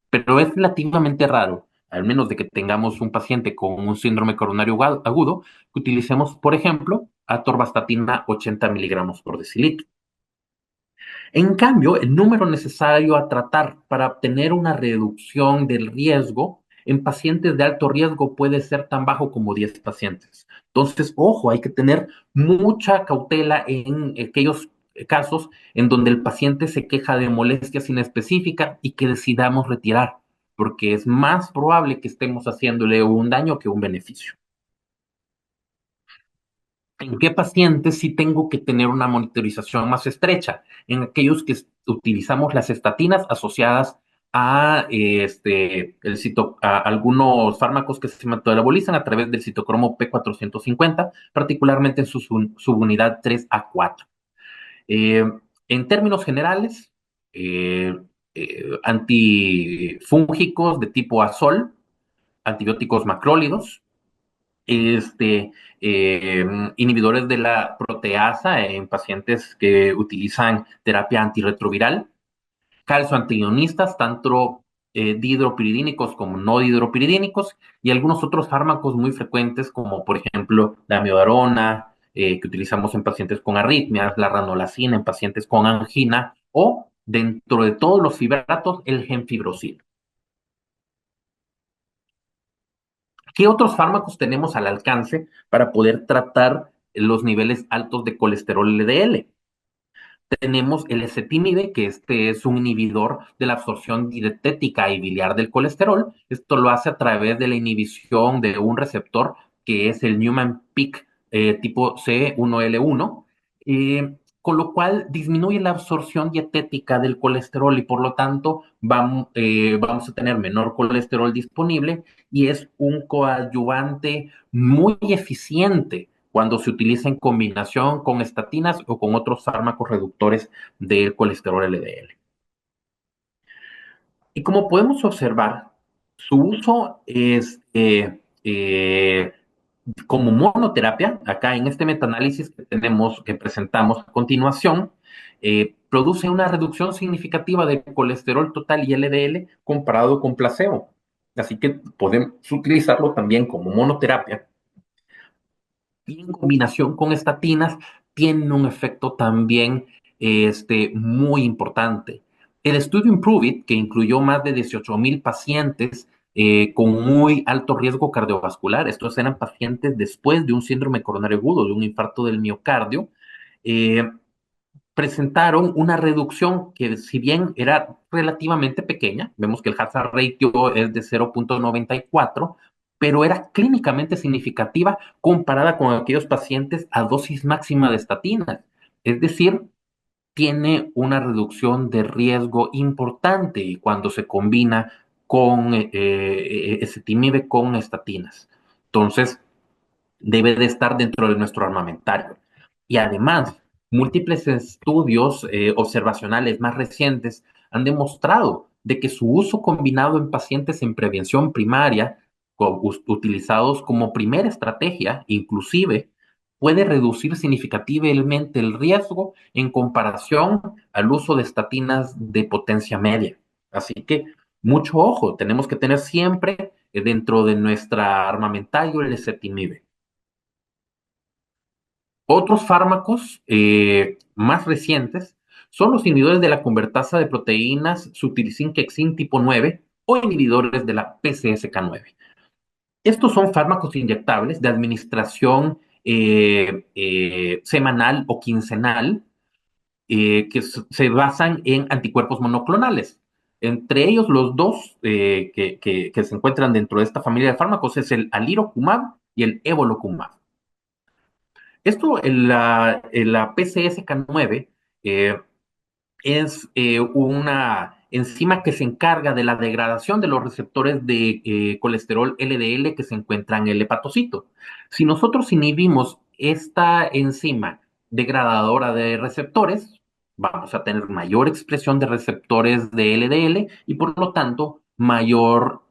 Pero es relativamente raro, al menos de que tengamos un paciente con un síndrome coronario agudo, que utilicemos, por ejemplo, atorvastatina 80 miligramos por decilitro. En cambio, el número necesario a tratar para obtener una reducción del riesgo en pacientes de alto riesgo puede ser tan bajo como 10 pacientes. Entonces, ojo, hay que tener mucha cautela en aquellos casos en donde el paciente se queja de molestias inespecíficas y que decidamos retirar, porque es más probable que estemos haciéndole un daño que un beneficio. ¿En qué pacientes sí tengo que tener una monitorización más estrecha? En aquellos que utilizamos las estatinas asociadas a, a algunos fármacos que se metabolizan a través del citocromo P450, particularmente en su subunidad 3A4. Eh, en términos generales, eh, antifúngicos de tipo azol, antibióticos macrólidos, este, inhibidores de la proteasa en pacientes que utilizan terapia antirretroviral, calcio antagonistas, tanto dihidropiridínicos como no dihidropiridínicos, y algunos otros fármacos muy frecuentes como por ejemplo la amiodarona, que utilizamos en pacientes con arritmias, la ranolacina en pacientes con angina, o dentro de todos los fibratos, el gemfibrozil. ¿Qué otros fármacos tenemos al alcance para poder tratar los niveles altos de colesterol LDL? Tenemos el ezetimibe, que este es un inhibidor de la absorción dietética y biliar del colesterol. Esto lo hace a través de la inhibición de un receptor que es el Newman-Peak tipo C1L1, con lo cual disminuye la absorción dietética del colesterol y por lo tanto vamos a tener menor colesterol disponible y es un coadyuvante muy eficiente cuando se utiliza en combinación con estatinas o con otros fármacos reductores del colesterol LDL. Y como podemos observar, su uso es como monoterapia, acá en este metaanálisis que tenemos, que presentamos a continuación, produce una reducción significativa de colesterol total y LDL comparado con placebo. Así que podemos utilizarlo también como monoterapia y en combinación con estatinas tienen un efecto también muy importante. El estudio Improve It, que incluyó más de 18,000 pacientes con muy alto riesgo cardiovascular, estos eran pacientes después de un síndrome coronario agudo, de un infarto del miocardio, eh, presentaron una reducción que si bien era relativamente pequeña, vemos que el hazard ratio es de 0,94, pero era clínicamente significativa comparada con aquellos pacientes a dosis máxima de estatinas. Es decir, tiene una reducción de riesgo importante y cuando se combina con ezetimibe con estatinas. Entonces, debe de estar dentro de nuestro armamentario. Y además, múltiples estudios observacionales más recientes han demostrado de que su uso combinado en pacientes en prevención primaria, utilizados como primera estrategia, inclusive, puede reducir significativamente el riesgo en comparación al uso de estatinas de potencia media. Así que mucho ojo, tenemos que tener siempre dentro de nuestra armamentario el ezetimibe. Otros fármacos más recientes son los inhibidores de la convertasa de proteínas succinquexin tipo 9 o inhibidores de la PCSK9. Estos son fármacos inyectables de administración semanal o quincenal que se basan en anticuerpos monoclonales. Entre ellos, los dos que se encuentran dentro de esta familia de fármacos es el alirocumab y el evolocumab. Esto, la PCSK9 eh, es una enzima que se encarga de la degradación de los receptores de colesterol LDL que se encuentran en el hepatocito. Si nosotros inhibimos esta enzima degradadora de receptores, vamos a tener mayor expresión de receptores de LDL y por lo tanto mayor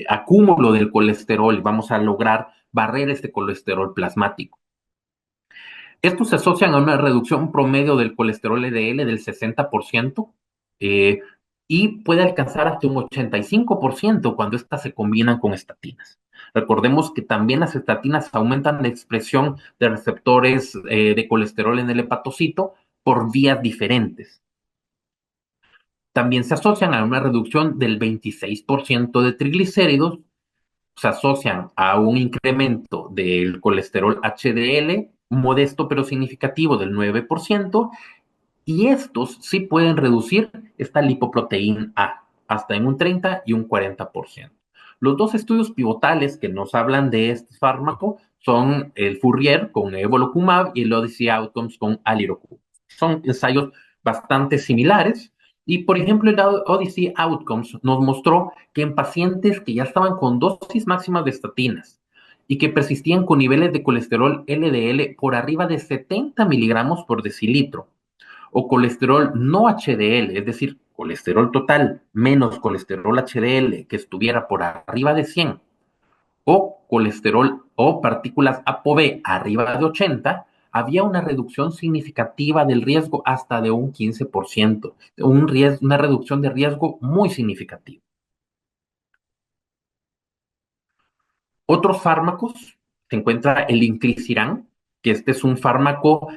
acúmulo del colesterol. Vamos a lograr barrer este colesterol plasmático. Estos se asocian a una reducción promedio del colesterol LDL del 60% eh, y puede alcanzar hasta un 85% cuando estas se combinan con estatinas. Recordemos que también las estatinas aumentan la expresión de receptores de colesterol en el hepatocito por vías diferentes. También se asocian a una reducción del 26% de triglicéridos, se asocian a un incremento del colesterol HDL modesto pero significativo del 9%, y estos sí pueden reducir esta lipoproteína A hasta en un 30 y un 40%. Los dos estudios pivotales que nos hablan de este fármaco son el Fourier con evolocumab y el Odyssey Outcomes con alirocumab. Son ensayos bastante similares y, por ejemplo, el Odyssey Outcomes nos mostró que en pacientes que ya estaban con dosis máximas de estatinas y que persistían con niveles de colesterol LDL por arriba de 70 miligramos por decilitro, o colesterol no HDL, es decir, colesterol total menos colesterol HDL que estuviera por arriba de 100, o colesterol o partículas ApoB arriba de 80, había una reducción significativa del riesgo hasta de un 15%, una reducción de riesgo muy significativa. Otros fármacos, se encuentra el inclisiran, que este es un fármaco,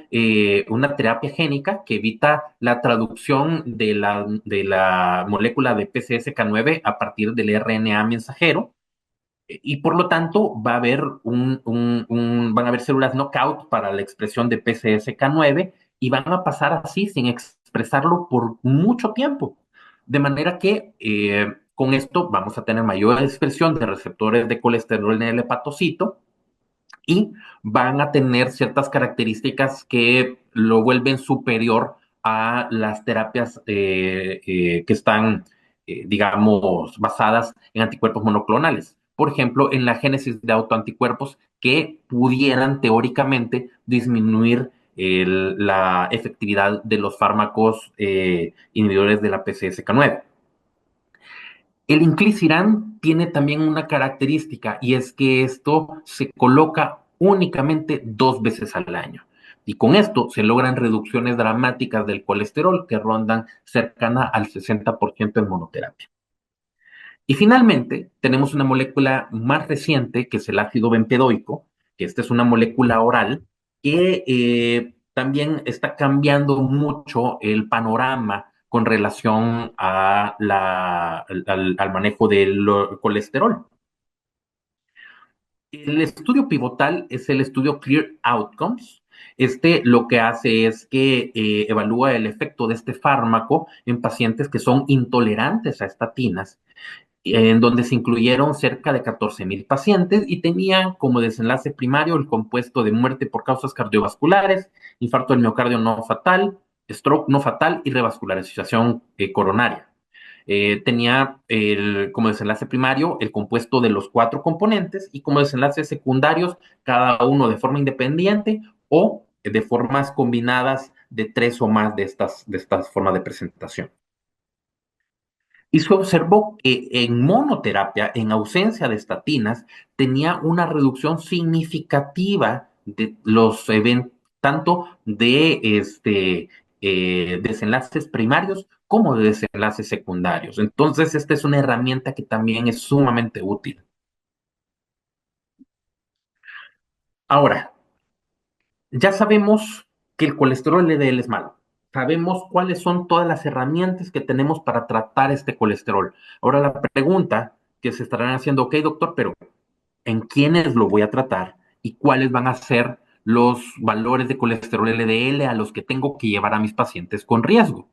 una terapia génica que evita la traducción de la molécula de PCSK9 a partir del RNA mensajero y por lo tanto va a haber van a haber células knockout para la expresión de PCSK9 y van a pasar así sin expresarlo por mucho tiempo. De manera que con esto vamos a tener mayor expresión de receptores de colesterol en el hepatocito y van a tener ciertas características que lo vuelven superior a las terapias que están, digamos, basadas en anticuerpos monoclonales. Por ejemplo, en la génesis de autoanticuerpos que pudieran teóricamente disminuir la efectividad de los fármacos inhibidores de la PCSK9. El inclisiran tiene también una característica y es que esto se coloca únicamente 2 veces al año. Y con esto se logran reducciones dramáticas del colesterol que rondan cercana al 60% en monoterapia. Y finalmente, tenemos una molécula más reciente, que es el ácido bempedoico, que esta es una molécula oral que también está cambiando mucho el panorama con relación a al manejo del colesterol. El estudio pivotal es el estudio Clear Outcomes. Este lo que hace es que evalúa el efecto de este fármaco en pacientes que son intolerantes a estatinas en donde se incluyeron cerca de 14,000 pacientes y tenían como desenlace primario el compuesto de muerte por causas cardiovasculares, infarto del miocardio no fatal, stroke no fatal y revascularización coronaria. Tenía como desenlace primario el compuesto de los 4 componentes y como desenlaces secundarios cada uno de forma independiente o de formas combinadas de 3 o más de estas formas de presentación. Y se observó que en monoterapia, en ausencia de estatinas, tenía una reducción significativa de los eventos, tanto de desenlaces primarios como de desenlaces secundarios. Entonces, esta es una herramienta que también es sumamente útil. Ahora, ya sabemos que el colesterol LDL es malo. Sabemos cuáles son todas las herramientas que tenemos para tratar este colesterol. Ahora la pregunta que se estarán haciendo, ok, doctor, pero ¿en quiénes lo voy a tratar y cuáles van a ser los valores de colesterol LDL a los que tengo que llevar a mis pacientes con riesgo?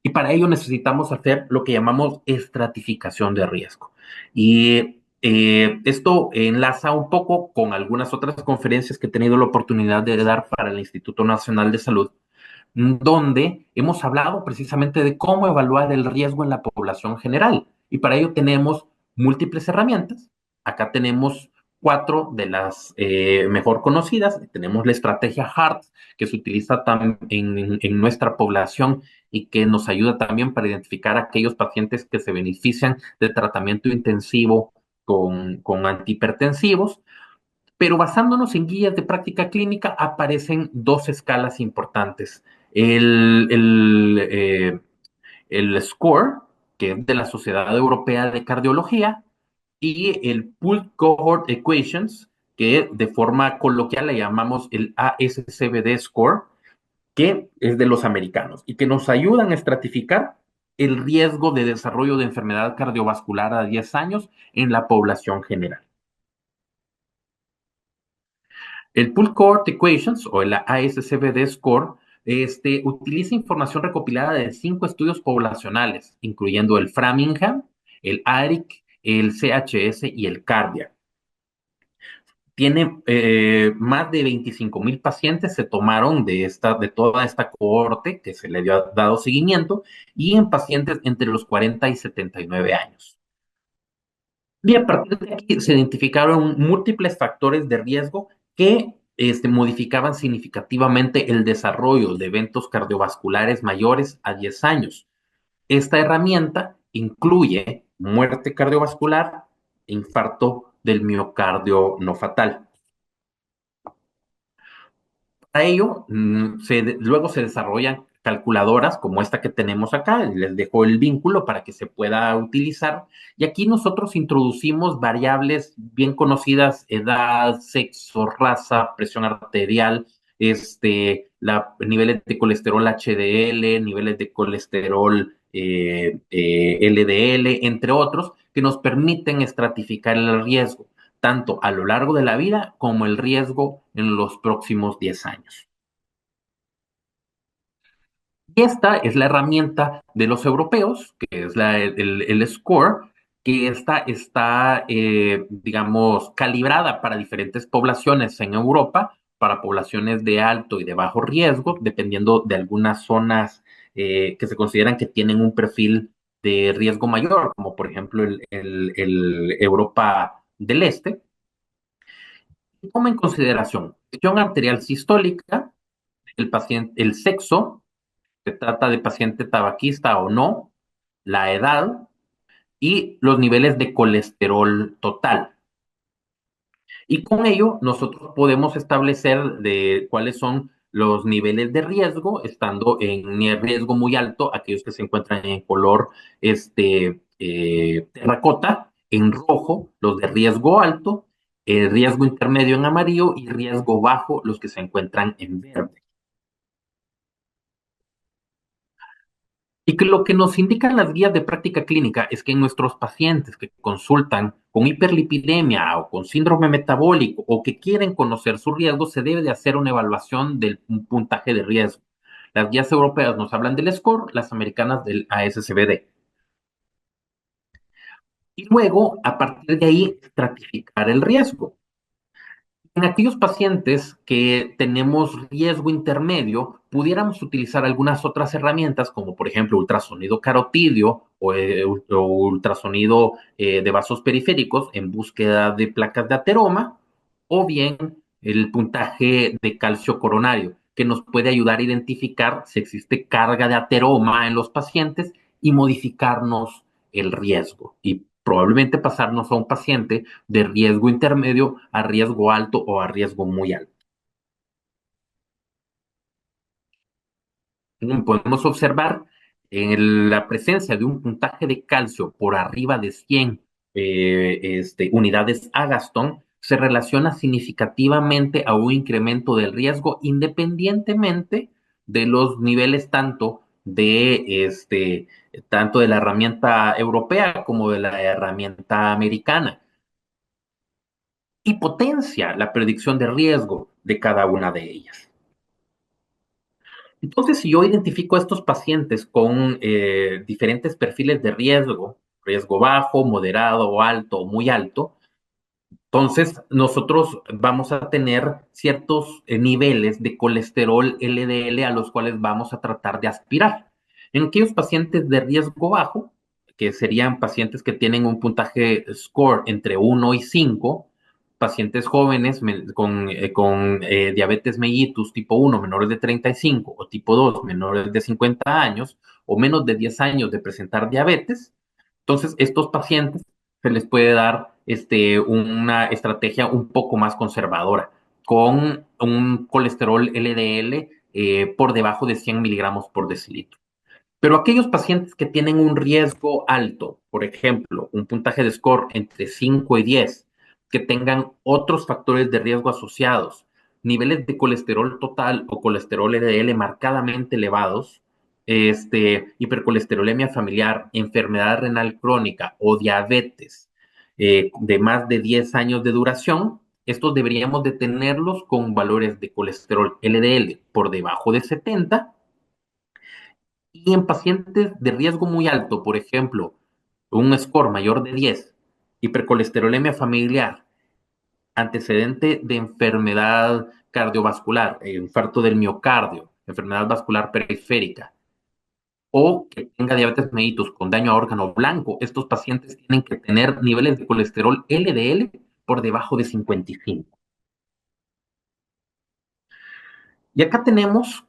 Y para ello necesitamos hacer lo que llamamos estratificación de riesgo. Y esto enlaza un poco con algunas otras conferencias que he tenido la oportunidad de dar para el Instituto Nacional de Salud, donde hemos hablado precisamente de cómo evaluar el riesgo en la población general. Y para ello tenemos múltiples herramientas. Acá tenemos 4 de las mejor conocidas. Tenemos la estrategia HART, que se utiliza en nuestra población y que nos ayuda también para identificar a aquellos pacientes que se benefician de tratamiento intensivo con antihipertensivos. Pero basándonos en guías de práctica clínica, aparecen 2 escalas importantes. El, el, eh, el SCORE, que es de la Sociedad Europea de Cardiología, y el Pooled Cohort Equations, que de forma coloquial le llamamos el ASCVD Score, que es de los americanos y que nos ayudan a estratificar el riesgo de desarrollo de enfermedad cardiovascular a 10 años en la población general. El Pool Cohort Equations o el ASCVD Score utiliza información recopilada de 5 estudios poblacionales, incluyendo el Framingham, el ARIC, el CHS y el Cardiac. Tiene más de 25,000 pacientes se tomaron de toda esta cohorte que se le dio dado seguimiento y en pacientes entre los 40 y 79 años. Y a partir de aquí se identificaron múltiples factores de riesgo que modificaban significativamente el desarrollo de eventos cardiovasculares mayores a 10 años. Esta herramienta incluye muerte cardiovascular, infarto del miocardio no fatal. Para ello, luego se desarrollan calculadoras como esta que tenemos acá, les dejo el vínculo para que se pueda utilizar. Y aquí nosotros introducimos variables bien conocidas: edad, sexo, raza, presión arterial, niveles de colesterol HDL, niveles de colesterol LDL, entre otros, que nos permiten estratificar el riesgo, tanto a lo largo de la vida como el riesgo en los próximos 10 años. Y esta es la herramienta de los europeos, que es el score, que está, digamos, calibrada para diferentes poblaciones en Europa, para poblaciones de alto y de bajo riesgo, dependiendo de algunas zonas que se consideran que tienen un perfil de riesgo mayor, como por ejemplo el Europa del Este. Y toma en consideración presión arterial sistólica, el paciente, el sexo, se trata de paciente tabaquista o no, la edad y los niveles de colesterol total. Y con ello nosotros podemos establecer de cuáles son los niveles de riesgo, estando en riesgo muy alto aquellos que se encuentran en color terracota, en rojo los de riesgo alto, riesgo intermedio en amarillo y riesgo bajo los que se encuentran en verde. Y que lo que nos indican las guías de práctica clínica es que en nuestros pacientes que consultan con hiperlipidemia o con síndrome metabólico o que quieren conocer su riesgo, se debe de hacer una evaluación del puntaje de riesgo. Las guías europeas nos hablan del score, las americanas del ASCVD. Y luego, a partir de ahí, estratificar el riesgo. En aquellos pacientes que tenemos riesgo intermedio, pudiéramos utilizar algunas otras herramientas, como por ejemplo ultrasonido carotidio o ultrasonido de vasos periféricos en búsqueda de placas de ateroma, o bien el puntaje de calcio coronario, que nos puede ayudar a identificar si existe carga de ateroma en los pacientes y modificarnos el riesgo y probablemente pasarnos a un paciente de riesgo intermedio a riesgo alto o a riesgo muy alto. Podemos observar en la presencia de un puntaje de calcio por arriba de 100 unidades Agaston, se relaciona significativamente a un incremento del riesgo independientemente de los niveles tanto de la herramienta europea como de la herramienta americana, y potencia la predicción de riesgo de cada una de ellas. Entonces, si yo identifico a estos pacientes con diferentes perfiles de riesgo, riesgo bajo, moderado, alto o muy alto, entonces nosotros vamos a tener ciertos niveles de colesterol LDL a los cuales vamos a tratar de aspirar. En aquellos pacientes de riesgo bajo, que serían pacientes que tienen un puntaje score entre 1 y 5, pacientes jóvenes con diabetes mellitus tipo 1 menores de 35 o tipo 2 menores de 50 años o menos de 10 años de presentar diabetes, entonces estos pacientes se les puede dar una estrategia un poco más conservadora, con un colesterol LDL por debajo de 100 miligramos por decilitro. Pero aquellos pacientes que tienen un riesgo alto, por ejemplo, un puntaje de score entre 5 y 10, que tengan otros factores de riesgo asociados, niveles de colesterol total o colesterol LDL marcadamente elevados, hipercolesterolemia familiar, enfermedad renal crónica o diabetes de más de 10 años de duración, estos deberíamos de tenerlos con valores de colesterol LDL por debajo de 70. Y en pacientes de riesgo muy alto, por ejemplo, un score mayor de 10, hipercolesterolemia familiar, antecedente de enfermedad cardiovascular, infarto del miocardio, enfermedad vascular periférica, o que tenga diabetes mellitus con daño a órgano blanco, estos pacientes tienen que tener niveles de colesterol LDL por debajo de 55. Y acá tenemos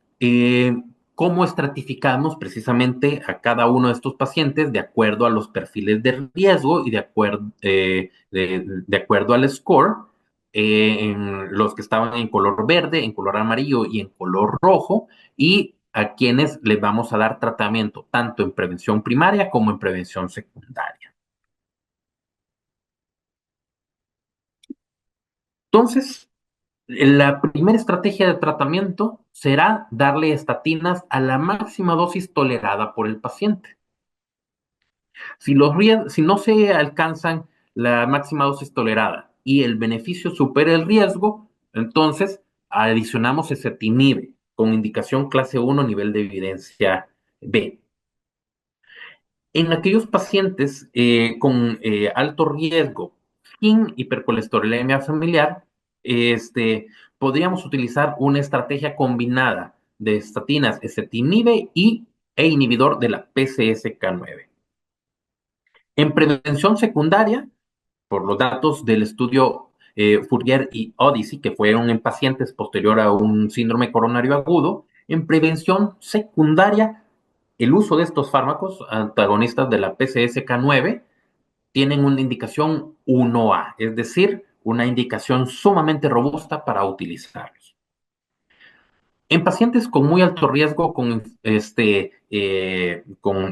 cómo estratificamos precisamente a cada uno de estos pacientes de acuerdo a los perfiles de riesgo y de acuerdo al score, en los que estaban en color verde, en color amarillo y en color rojo, y a quienes les vamos a dar tratamiento tanto en prevención primaria como en prevención secundaria. Entonces, la primera estrategia de tratamiento será darle estatinas a la máxima dosis tolerada por el paciente. Si no se alcanzan la máxima dosis tolerada y el beneficio supera el riesgo, entonces adicionamos ezetimibe con indicación clase 1 nivel de evidencia B. En aquellos pacientes con alto riesgo sin hipercolesterolemia familiar, podríamos utilizar una estrategia combinada de estatinas, ezetimibe e inhibidor de la PCSK9. En prevención secundaria, por los datos del estudio Fourier y Odyssey, que fueron en pacientes posterior a un síndrome coronario agudo, en prevención secundaria, el uso de estos fármacos antagonistas de la PCSK9 tienen una indicación 1A, es decir, una indicación sumamente robusta para utilizarlos. En pacientes con muy alto riesgo, con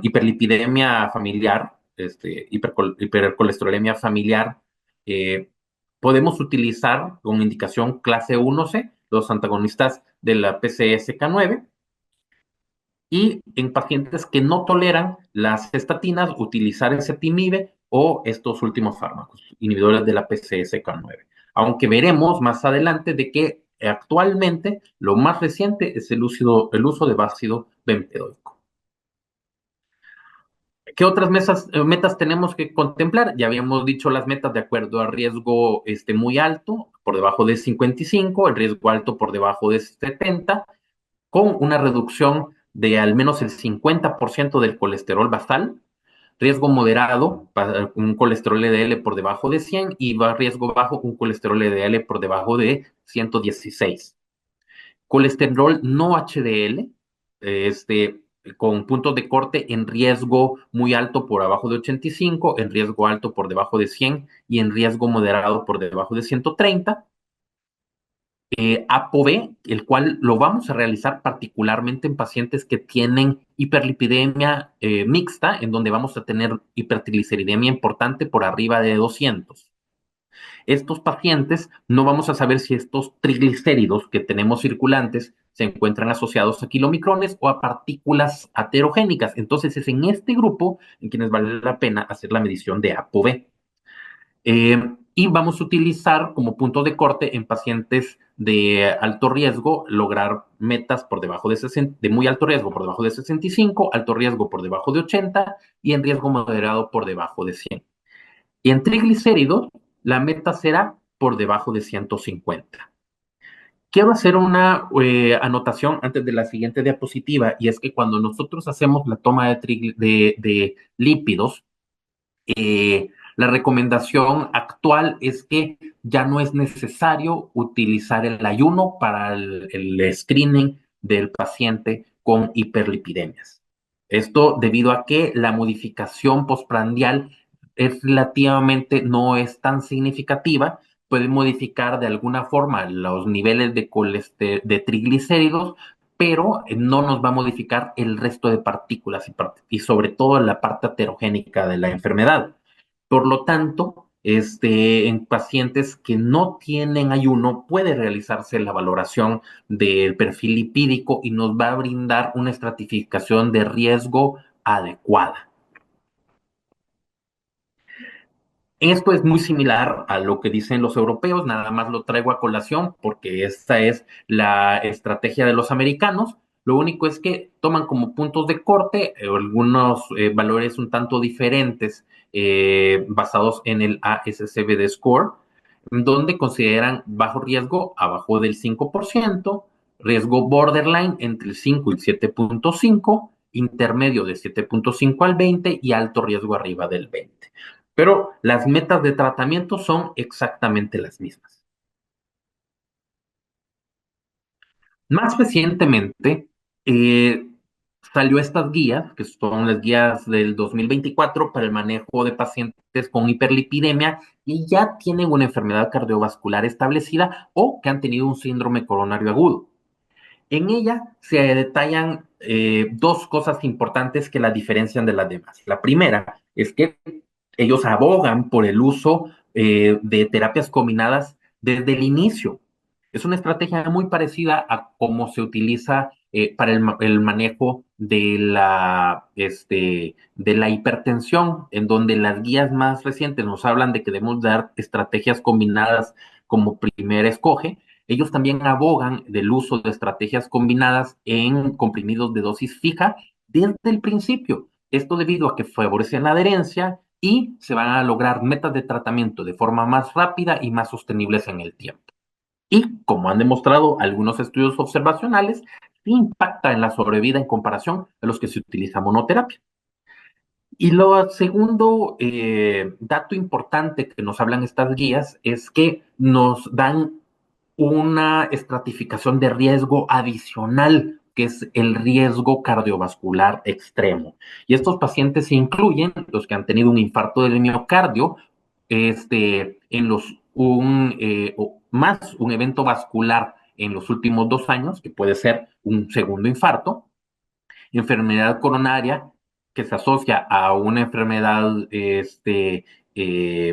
hiperlipidemia familiar, hipercolesterolemia familiar, eh, podemos utilizar con indicación clase 1C los antagonistas de la PCSK9 y en pacientes que no toleran las estatinas, utilizar ezetimibe o estos últimos fármacos, inhibidores de la PCSK9. Aunque veremos más adelante de que actualmente lo más reciente es el uso de ácido bempedoico. ¿Qué otras metas tenemos que contemplar? Ya habíamos dicho las metas de acuerdo a riesgo muy alto, por debajo de 55, el riesgo alto por debajo de 70, con una reducción de al menos el 50% del colesterol basal, riesgo moderado para un colesterol LDL por debajo de 100 y riesgo bajo un colesterol LDL por debajo de 116. Colesterol no HDL, con puntos de corte en riesgo muy alto por abajo de 85, en riesgo alto por debajo de 100 y en riesgo moderado por debajo de 130. ApoB, el cual lo vamos a realizar particularmente en pacientes que tienen hiperlipidemia mixta, en donde vamos a tener hipertrigliceridemia importante por arriba de 200. Estos pacientes no vamos a saber si estos triglicéridos que tenemos circulantes se encuentran asociados a kilomicrones o a partículas aterogénicas. Entonces es en este grupo en quienes vale la pena hacer la medición de ApoB. Y vamos a utilizar como punto de corte en pacientes de alto riesgo, lograr metas por debajo de 60, de muy alto riesgo por debajo de 65, alto riesgo por debajo de 80 y en riesgo moderado por debajo de 100. Y en triglicéridos, la meta será por debajo de 150. Quiero hacer una anotación antes de la siguiente diapositiva, y es que cuando nosotros hacemos la toma de lípidos, la recomendación actual es que ya no es necesario utilizar el ayuno para el screening del paciente con hiperlipidemias. Esto debido a que la modificación postprandial es relativamente no es tan significativa, puede modificar de alguna forma los niveles de triglicéridos, pero no nos va a modificar el resto de partículas y sobre todo la parte aterogénica de la enfermedad. Por lo tanto, en pacientes que no tienen ayuno, puede realizarse la valoración del perfil lipídico y nos va a brindar una estratificación de riesgo adecuada. Esto es muy similar a lo que dicen los europeos, nada más lo traigo a colación porque esta es la estrategia de los americanos. Lo único es que toman como puntos de corte algunos valores un tanto diferentes basados en el ASCVD score, donde consideran bajo riesgo abajo del 5%, riesgo borderline entre el 5 y 7.5, intermedio de 7.5 al 20 y alto riesgo arriba del 20. Pero las metas de tratamiento son exactamente las mismas. Más recientemente, eh, salió estas guías, que son las guías del 2024 para el manejo de pacientes con hiperlipidemia y ya tienen una enfermedad cardiovascular establecida o que han tenido un síndrome coronario agudo. En ella se detallan dos cosas importantes que la diferencian de las demás. La primera es que ellos abogan por el uso de terapias combinadas desde el inicio. Es una estrategia muy parecida a cómo se utiliza para el manejo de la hipertensión, en donde las guías más recientes nos hablan de que debemos dar estrategias combinadas como primer escoge. Ellos también abogan del uso de estrategias combinadas en comprimidos de dosis fija desde el principio. Esto debido a que favorecen la adherencia y se van a lograr metas de tratamiento de forma más rápida y más sostenibles en el tiempo. Y como han demostrado algunos estudios observacionales, sí impacta en la sobrevida en comparación a los que se utiliza monoterapia. Y lo segundo dato importante que nos hablan estas guías es que nos dan una estratificación de riesgo adicional, que es el riesgo cardiovascular extremo. Y estos pacientes se incluyen los que han tenido un infarto del miocardio, en más un evento vascular en los últimos 2 años, que puede ser un segundo infarto, enfermedad coronaria que se asocia a una enfermedad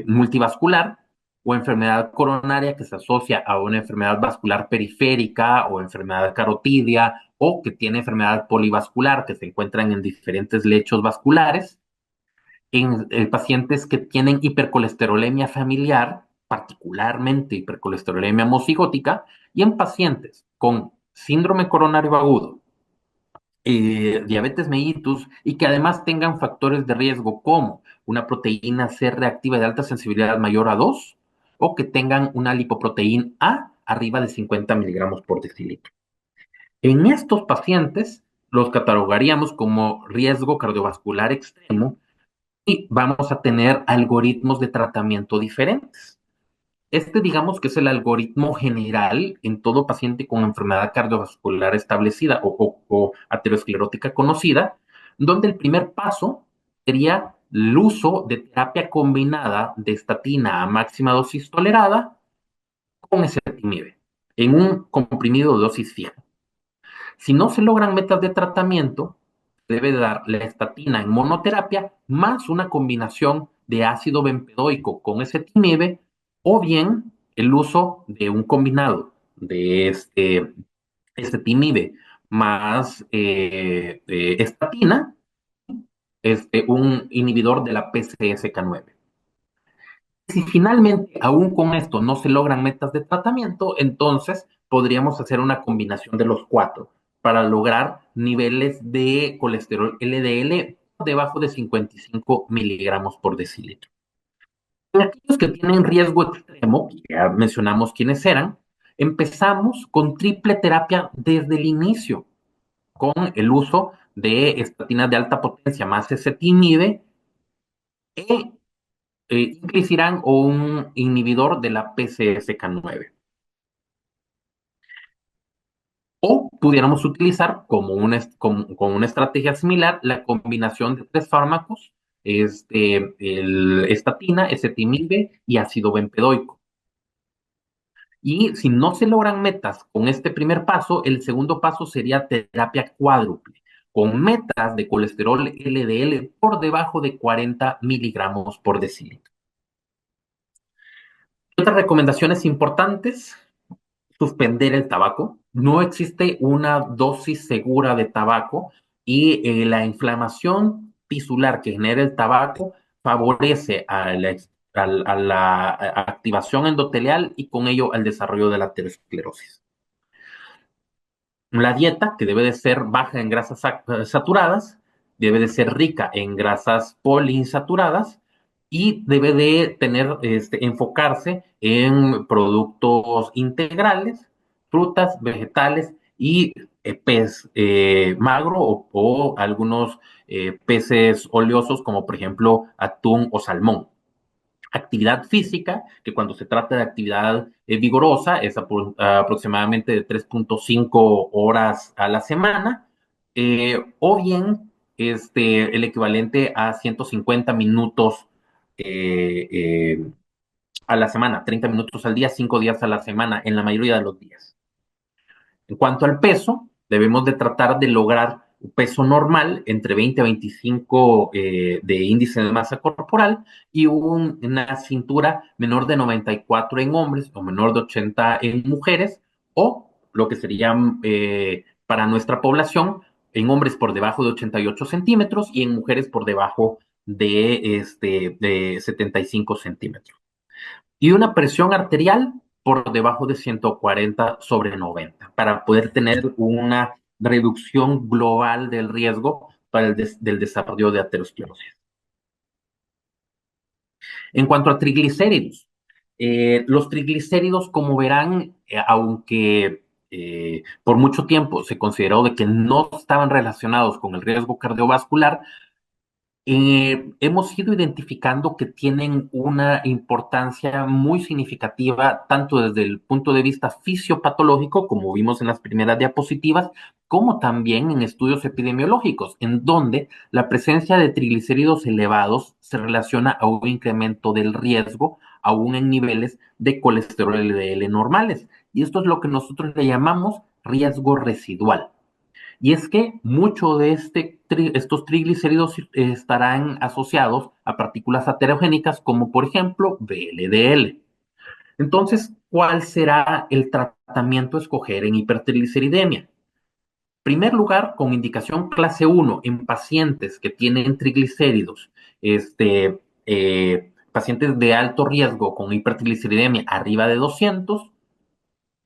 multivascular o enfermedad coronaria que se asocia a una enfermedad vascular periférica o enfermedad carotidia o que tiene enfermedad polivascular que se encuentran en diferentes lechos vasculares, en pacientes que tienen hipercolesterolemia familiar, particularmente hipercolesterolemia homocigótica, y en pacientes con síndrome coronario agudo, diabetes mellitus y que además tengan factores de riesgo como una proteína C reactiva de alta sensibilidad mayor a 2 o que tengan una lipoproteína A arriba de 50 miligramos por decilitro. En estos pacientes los catalogaríamos como riesgo cardiovascular extremo y vamos a tener algoritmos de tratamiento diferentes. Digamos que es el algoritmo general en todo paciente con enfermedad cardiovascular establecida o aterosclerótica conocida, donde el primer paso sería el uso de terapia combinada de estatina a máxima dosis tolerada con ezetimibe en un comprimido de dosis fija. Si no se logran metas de tratamiento, debe dar la estatina en monoterapia más una combinación de ácido bempedoico con ezetimibe o bien el uso de un combinado de ezetimibe más estatina, un inhibidor de la PCSK9. Si finalmente aún con esto no se logran metas de tratamiento, entonces podríamos hacer una combinación de los cuatro para lograr niveles de colesterol LDL por debajo de 55 miligramos por decilitro. En aquellos que tienen riesgo extremo, ya mencionamos quiénes eran, empezamos con triple terapia desde el inicio, con el uso de estatinas de alta potencia más ezetimibe e inclisiran o un inhibidor de la PCSK9. O pudiéramos utilizar como una estrategia similar la combinación de tres fármacos, el estatina, ezetimibe y ácido bempedoico. Y si no se logran metas con este primer paso, el segundo paso sería terapia cuádruple, con metas de colesterol LDL por debajo de 40 miligramos por decilitro. Otras recomendaciones importantes: suspender el tabaco. No existe una dosis segura de tabaco y la inflamación tisular que genera el tabaco favorece a la activación endotelial y con ello al desarrollo de la aterosclerosis. La dieta, que debe de ser baja en grasas saturadas, debe de ser rica en grasas poliinsaturadas y debe de enfocarse en productos integrales, frutas, vegetales y pez magro o algunos peces oleosos como por ejemplo atún o salmón. Actividad física, que cuando se trata de actividad vigorosa es aproximadamente de 3.5 horas a la semana, o bien el equivalente a 150 minutos eh, eh, a la semana, 30 minutos al día, 5 días a la semana, en la mayoría de los días. En cuanto al peso, debemos de tratar de lograr peso normal entre 20 a 25 de índice de masa corporal y una cintura menor de 94 en hombres o menor de 80 en mujeres, o lo que sería para nuestra población, en hombres por debajo de 88 centímetros y en mujeres por debajo de 75 centímetros. Y una presión arterial por debajo de 140 sobre 90 para poder tener una reducción global del riesgo para del desarrollo de aterosclerosis. En cuanto a triglicéridos, los triglicéridos, como verán, aunque por mucho tiempo se consideró de que no estaban relacionados con el riesgo cardiovascular, hemos ido identificando que tienen una importancia muy significativa, tanto desde el punto de vista fisiopatológico, como vimos en las primeras diapositivas, como también en estudios epidemiológicos, en donde la presencia de triglicéridos elevados se relaciona a un incremento del riesgo, aún en niveles de colesterol LDL normales. Y esto es lo que nosotros le llamamos riesgo residual. Y es que mucho de estos triglicéridos estarán asociados a partículas aterogénicas como por ejemplo VLDL. Entonces, ¿cuál será el tratamiento a escoger en hipertrigliceridemia? En primer lugar, con indicación clase 1 en pacientes que tienen triglicéridos, pacientes de alto riesgo con hipertrigliceridemia arriba de 200,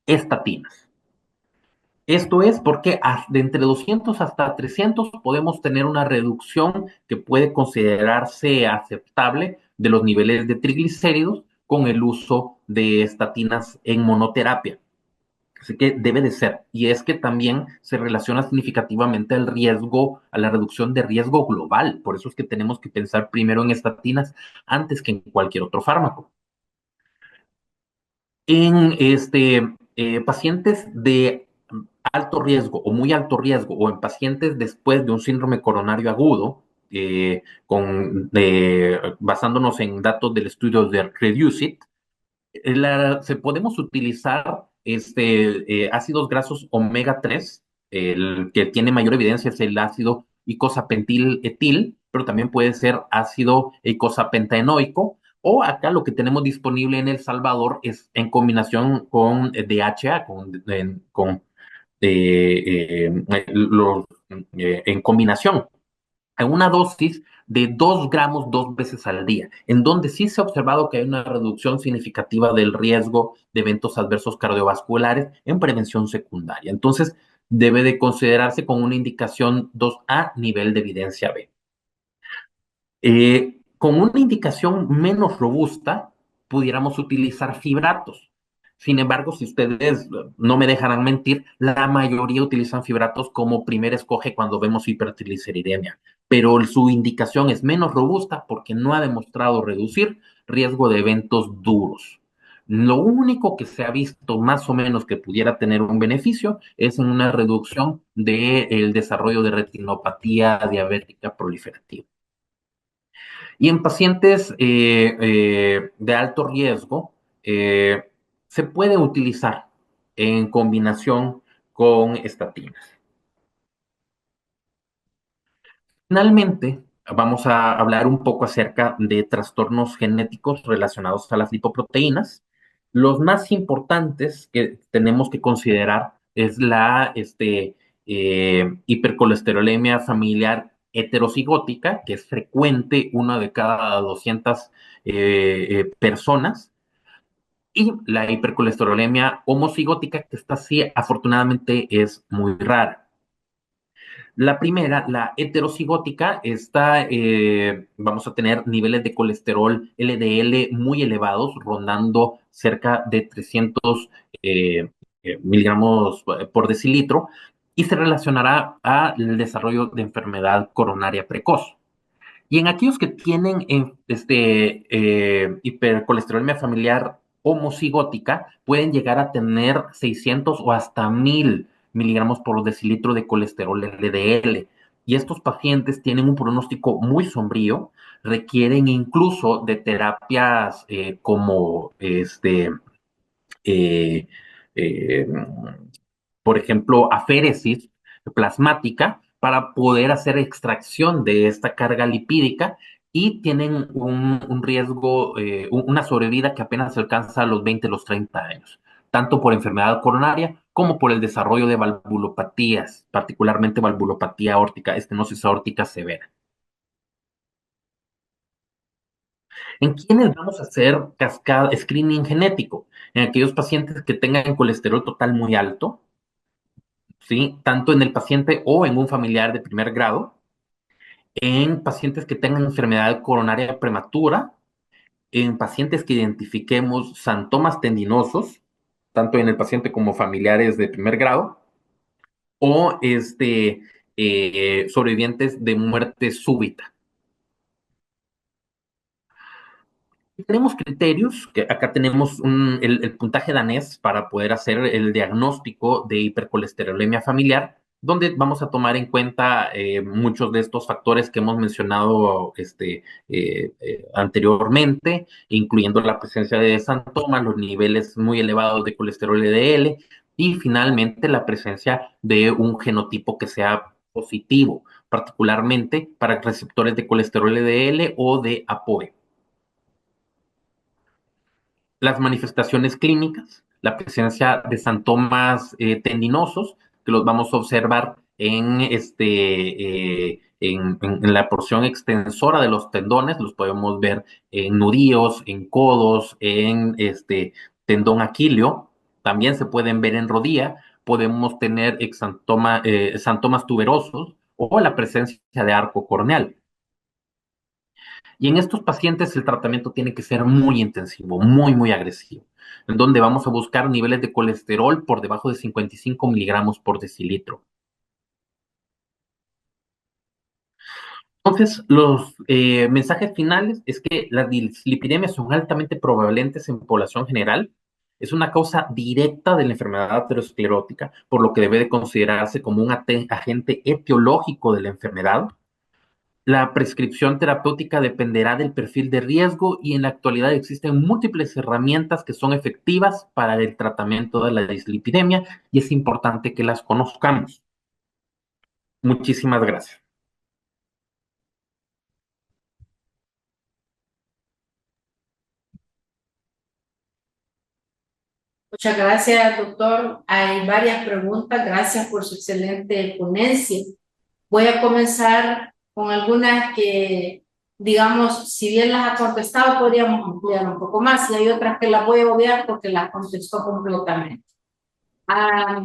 estatinas. Esto es porque de entre 200 hasta 300 podemos tener una reducción que puede considerarse aceptable de los niveles de triglicéridos con el uso de estatinas en monoterapia. Así que debe de ser. Y es que también se relaciona significativamente al riesgo, a la reducción de riesgo global. Por eso es que tenemos que pensar primero en estatinas antes que en cualquier otro fármaco. En pacientes de alto riesgo o muy alto riesgo o en pacientes después de un síndrome coronario agudo, basándonos en datos del estudio de REDUCE-IT, podemos utilizar ácidos grasos omega 3. El que tiene mayor evidencia es el ácido icosapentil etil, pero también puede ser ácido eicosapentaenoico, o acá lo que tenemos disponible en El Salvador es en combinación con DHA, en combinación a una dosis de 2 gramos 2 veces al día, en donde sí se ha observado que hay una reducción significativa del riesgo de eventos adversos cardiovasculares en prevención secundaria. Entonces, debe de considerarse con una indicación 2A nivel de evidencia B. Con una indicación menos robusta, pudiéramos utilizar fibratos. Sin embargo, si ustedes no me dejarán mentir, la mayoría utilizan fibratos como primer escoge cuando vemos hipertrigliceridemia, pero su indicación es menos robusta porque no ha demostrado reducir riesgo de eventos duros. Lo único que se ha visto más o menos que pudiera tener un beneficio es en una reducción del desarrollo de retinopatía diabética proliferativa. Y en pacientes de alto riesgo, eh, se puede utilizar en combinación con estatinas. Finalmente, vamos a hablar un poco acerca de trastornos genéticos relacionados a las lipoproteínas. Los más importantes que tenemos que considerar es la hipercolesterolemia familiar heterocigótica, que es frecuente, una de cada 200 personas, y la hipercolesterolemia homocigótica, que esta sí, afortunadamente, es muy rara. La primera, la heterocigótica, vamos a tener niveles de colesterol LDL muy elevados, rondando cerca de 300 miligramos por decilitro, y se relacionará al desarrollo de enfermedad coronaria precoz. Y en aquellos que tienen hipercolesterolemia familiar homocigótica, pueden llegar a tener 600 o hasta 1000 miligramos por decilitro de colesterol LDL. Y estos pacientes tienen un pronóstico muy sombrío, requieren incluso de terapias como eh, por ejemplo, aféresis plasmática para poder hacer extracción de esta carga lipídica y tienen un riesgo, una sobrevida que apenas alcanza a los 20, los 30 años, tanto por enfermedad coronaria como por el desarrollo de valvulopatías, particularmente valvulopatía aórtica, estenosis aórtica severa. ¿En quiénes vamos a hacer cascada, screening genético? En aquellos pacientes que tengan colesterol total muy alto, ¿sí? Tanto en el paciente o en un familiar de primer grado, en pacientes que tengan enfermedad coronaria prematura, en pacientes que identifiquemos santomas tendinosos, tanto en el paciente como familiares de primer grado, o sobrevivientes de muerte súbita. Tenemos criterios, que acá tenemos el puntaje danés para poder hacer el diagnóstico de hipercolesterolemia familiar, donde vamos a tomar en cuenta muchos de estos factores que hemos mencionado anteriormente, incluyendo la presencia de santomas, los niveles muy elevados de colesterol LDL y finalmente la presencia de un genotipo que sea positivo, particularmente para receptores de colesterol LDL o de ApoE. Las manifestaciones clínicas, la presencia de santomas tendinosos, que los vamos a observar en la porción extensora de los tendones, los podemos ver en nudillos, en codos, en tendón aquileo, también se pueden ver en rodilla, podemos tener santomas tuberosos o la presencia de arco corneal. Y en estos pacientes el tratamiento tiene que ser muy intensivo, muy agresivo, en donde vamos a buscar niveles de colesterol por debajo de 55 miligramos por decilitro. Entonces, los mensajes finales es que las dislipidemias son altamente prevalentes en población general. Es una causa directa de la enfermedad aterosclerótica, por lo que debe de considerarse como un agente etiológico de la enfermedad. La prescripción terapéutica dependerá del perfil de riesgo y en la actualidad existen múltiples herramientas que son efectivas para el tratamiento de la dislipidemia y es importante que las conozcamos. Muchísimas gracias. Muchas gracias, doctor. Hay varias preguntas. Gracias por su excelente ponencia. Voy a comenzar con algunas que, digamos, si bien las ha contestado, podríamos ampliar un poco más. Y hay otras que las voy a obviar porque las contestó completamente. Ah,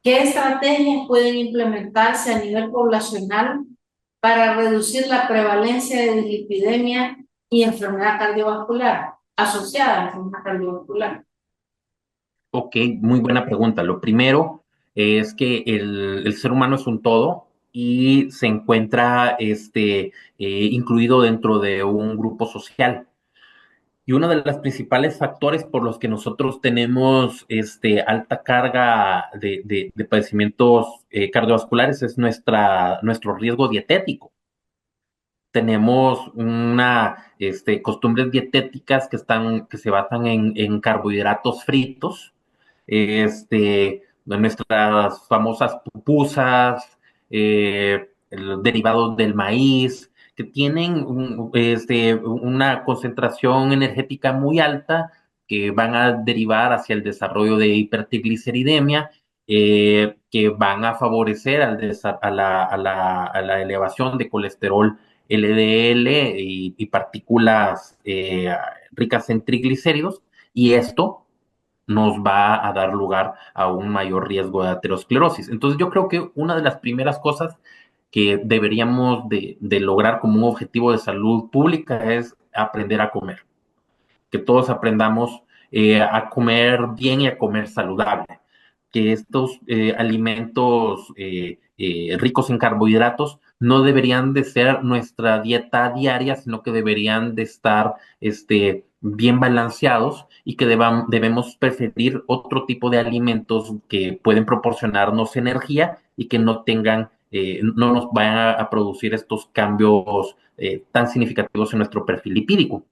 ¿qué estrategias pueden implementarse a nivel poblacional para reducir la prevalencia de dislipidemia y enfermedad cardiovascular asociada a la enfermedad cardiovascular? Ok, muy buena pregunta. Lo primero es que el ser humano es un todo y se encuentra incluido dentro de un grupo social. Y uno de los principales factores por los que nosotros tenemos alta carga de padecimientos cardiovasculares es nuestro riesgo dietético. Tenemos costumbres dietéticas que se basan en carbohidratos fritos, nuestras famosas pupusas, derivados del maíz, que tienen una concentración energética muy alta, que van a derivar hacia el desarrollo de hipertrigliceridemia, que van a favorecer a la elevación de colesterol LDL y partículas ricas en triglicéridos, y esto nos va a dar lugar a un mayor riesgo de aterosclerosis. Entonces yo creo que una de las primeras cosas que deberíamos de lograr como un objetivo de salud pública es aprender a comer, que todos aprendamos a comer bien y a comer saludable, que estos alimentos ricos en carbohidratos no deberían de ser nuestra dieta diaria, sino que deberían de estar bien balanceados y que debemos preferir otro tipo de alimentos que pueden proporcionarnos energía y que no tengan, no nos vayan a producir estos cambios tan significativos en nuestro perfil lipídico.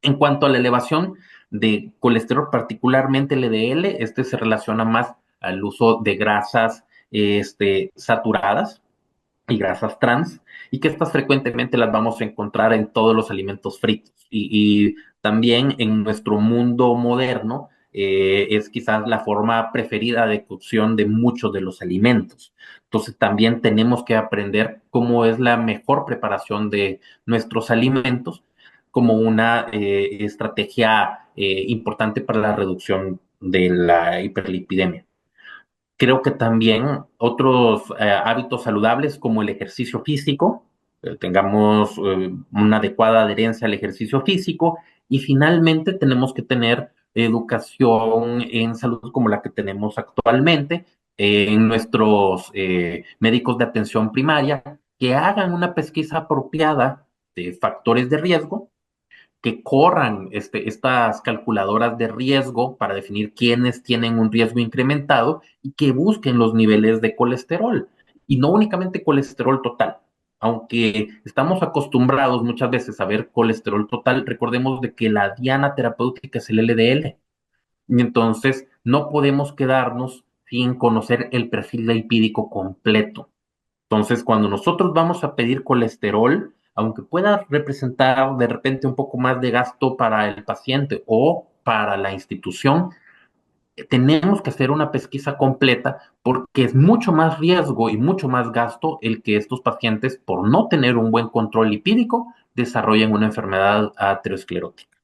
En cuanto a la elevación de colesterol, particularmente el LDL, este se relaciona más al uso de grasas saturadas y grasas trans, y que estas frecuentemente las vamos a encontrar en todos los alimentos fritos. Y también en nuestro mundo moderno es quizás la forma preferida de cocción de muchos de los alimentos. Entonces también tenemos que aprender cómo es la mejor preparación de nuestros alimentos como una estrategia importante para la reducción de la hiperlipidemia. Creo que también otros hábitos saludables como el ejercicio físico, tengamos una adecuada adherencia al ejercicio físico y finalmente tenemos que tener educación en salud como la que tenemos actualmente en nuestros médicos de atención primaria que hagan una pesquisa apropiada de factores de riesgo, que corran estas calculadoras de riesgo para definir quiénes tienen un riesgo incrementado y que busquen los niveles de colesterol. Y no únicamente colesterol total. Aunque estamos acostumbrados muchas veces a ver colesterol total, recordemos de que la diana terapéutica es el LDL. Y entonces no podemos quedarnos sin conocer el perfil lipídico completo. Entonces, cuando nosotros vamos a pedir colesterol, aunque pueda representar de repente un poco más de gasto para el paciente o para la institución, tenemos que hacer una pesquisa completa porque es mucho más riesgo y mucho más gasto el que estos pacientes, por no tener un buen control lipídico, desarrollen una enfermedad aterosclerótica.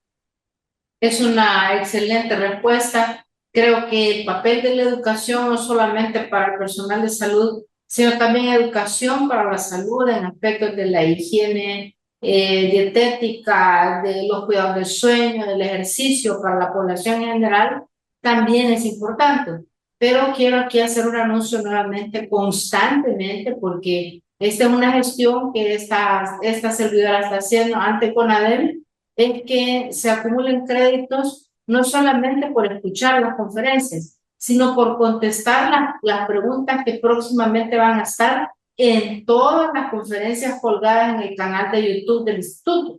Es una excelente respuesta. Creo que el papel de la educación no solamente para el personal de salud, sino también educación para la salud en aspectos de la higiene dietética, de los cuidados del sueño, del ejercicio para la población en general, también es importante. Pero quiero aquí hacer un anuncio nuevamente constantemente porque esta es una gestión que esta servidora está haciendo ante CONADEM, es que se acumulen créditos no solamente por escuchar las conferencias, sino por contestar las preguntas que próximamente van a estar en todas las conferencias colgadas en el canal de YouTube del Instituto.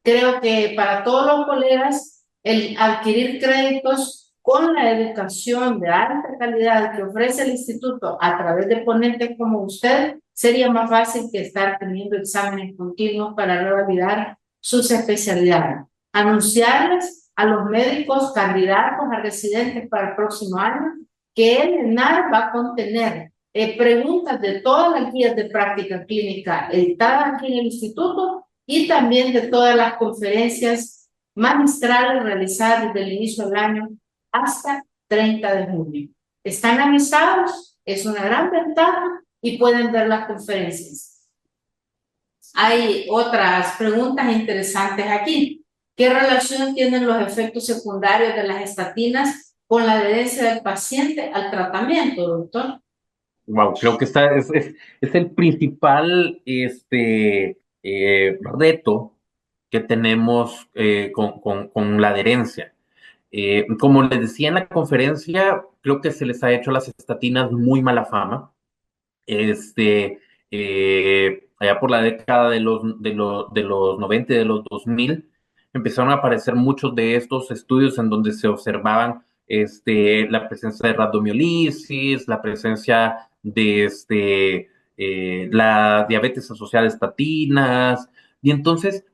Creo que para todos los colegas, el adquirir créditos con la educación de alta calidad que ofrece el instituto a través de ponentes como usted, sería más fácil que estar teniendo exámenes continuos para revalidar sus especialidades. Anunciarles a los médicos candidatos a residentes para el próximo año que el ENAR va a contener preguntas de todas las guías de práctica clínica editadas aquí en el instituto y también de todas las conferencias magistrales realizadas desde el inicio del año hasta 30 de junio. Están avisados, es una gran ventaja y pueden ver las conferencias. Hay otras preguntas interesantes aquí. ¿Qué relación tienen los efectos secundarios de las estatinas con la adherencia del paciente al tratamiento, doctor? Wow, creo que es el principal reto que tenemos con la adherencia. Como les decía en la conferencia, creo que se les ha hecho a las estatinas muy mala fama. Allá por la década de los 90 y de los 2000 empezaron a aparecer muchos de estos estudios en donde se observaban la presencia de rabdomiolisis, la presencia de la diabetes asociada a estatinas, y entonces,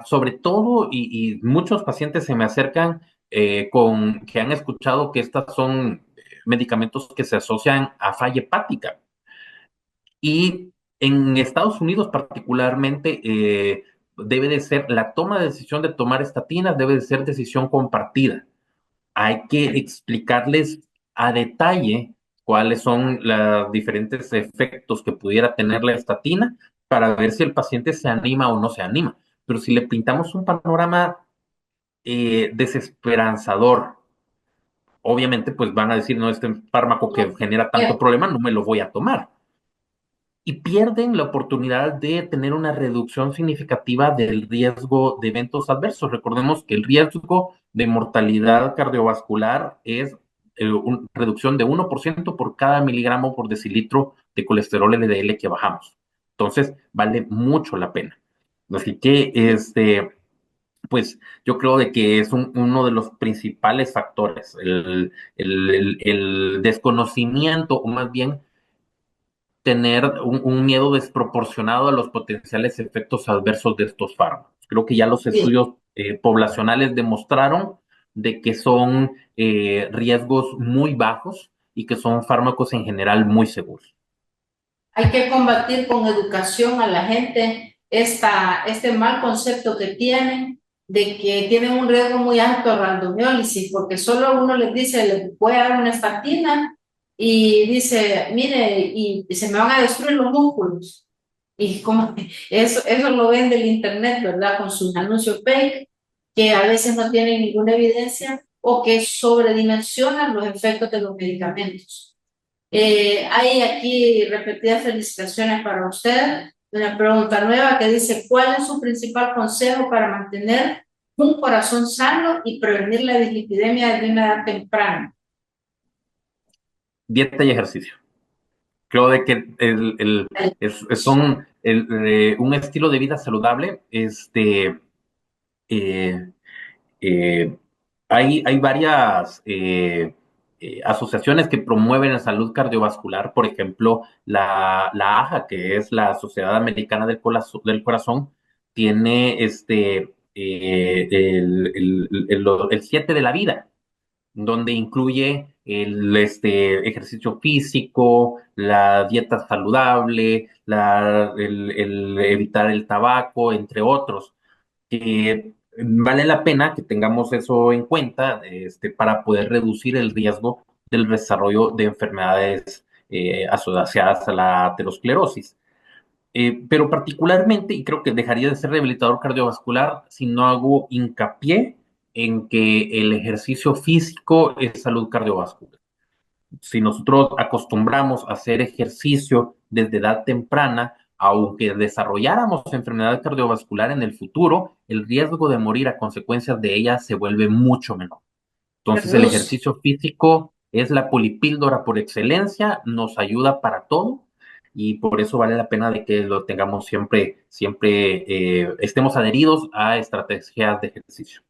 sobre todo, y muchos pacientes se me acercan con que han escuchado que estas son medicamentos que se asocian a falla hepática. Y en Estados Unidos particularmente debe de ser, la toma de decisión de tomar estatinas debe de ser decisión compartida. Hay que explicarles a detalle cuáles son los diferentes efectos que pudiera tener la estatina para ver si el paciente se anima o no se anima. Pero si le pintamos un panorama desesperanzador, obviamente pues van a decir, no, este fármaco que genera tanto problema, no me lo voy a tomar. Y pierden la oportunidad de tener una reducción significativa del riesgo de eventos adversos. Recordemos que el riesgo de mortalidad cardiovascular es una reducción de 1% por cada miligramo por decilitro de colesterol LDL que bajamos. Entonces, vale mucho la pena. Así que pues yo creo de que es uno de los principales factores, el desconocimiento, o más bien tener un miedo desproporcionado a los potenciales efectos adversos de estos fármacos. Creo que ya los Sí. estudios poblacionales demostraron de que son riesgos muy bajos y que son fármacos en general muy seguros. Hay que combatir con educación a la gente este mal concepto que tienen de que tienen un riesgo muy alto de rhabdomiólisis, porque solo uno les dice, les voy a dar una estatina y dice, mire, y se me van a destruir los músculos. Y como eso lo ven del internet, ¿verdad? Con sus anuncios fake, que a veces no tienen ninguna evidencia o que sobredimensionan los efectos de los medicamentos. Hay aquí repetidas felicitaciones para usted. Una pregunta nueva que dice, ¿cuál es su principal consejo para mantener un corazón sano y prevenir la dislipidemia desde una edad temprana? Dieta y ejercicio. Creo de que son un estilo de vida saludable. Eh, eh, hay varias asociaciones que promueven la salud cardiovascular, por ejemplo, la AJA, que es la Sociedad Americana del Corazón, tiene el 7 de la vida, donde incluye ejercicio físico, la dieta saludable, el evitar el tabaco, entre otros, que vale la pena que tengamos eso en cuenta para poder reducir el riesgo del desarrollo de enfermedades asociadas a la aterosclerosis. Pero particularmente, y creo que dejaría de ser rehabilitador cardiovascular si no hago hincapié en que el ejercicio físico es salud cardiovascular. Si nosotros acostumbramos a hacer ejercicio desde edad temprana, aunque desarrolláramos enfermedad cardiovascular en el futuro, el riesgo de morir a consecuencias de ella se vuelve mucho menor. Entonces, el Reduce. ejercicio físico es la polipíldora por excelencia, nos ayuda para todo y por eso vale la pena de que lo tengamos siempre estemos adheridos a estrategias de ejercicio.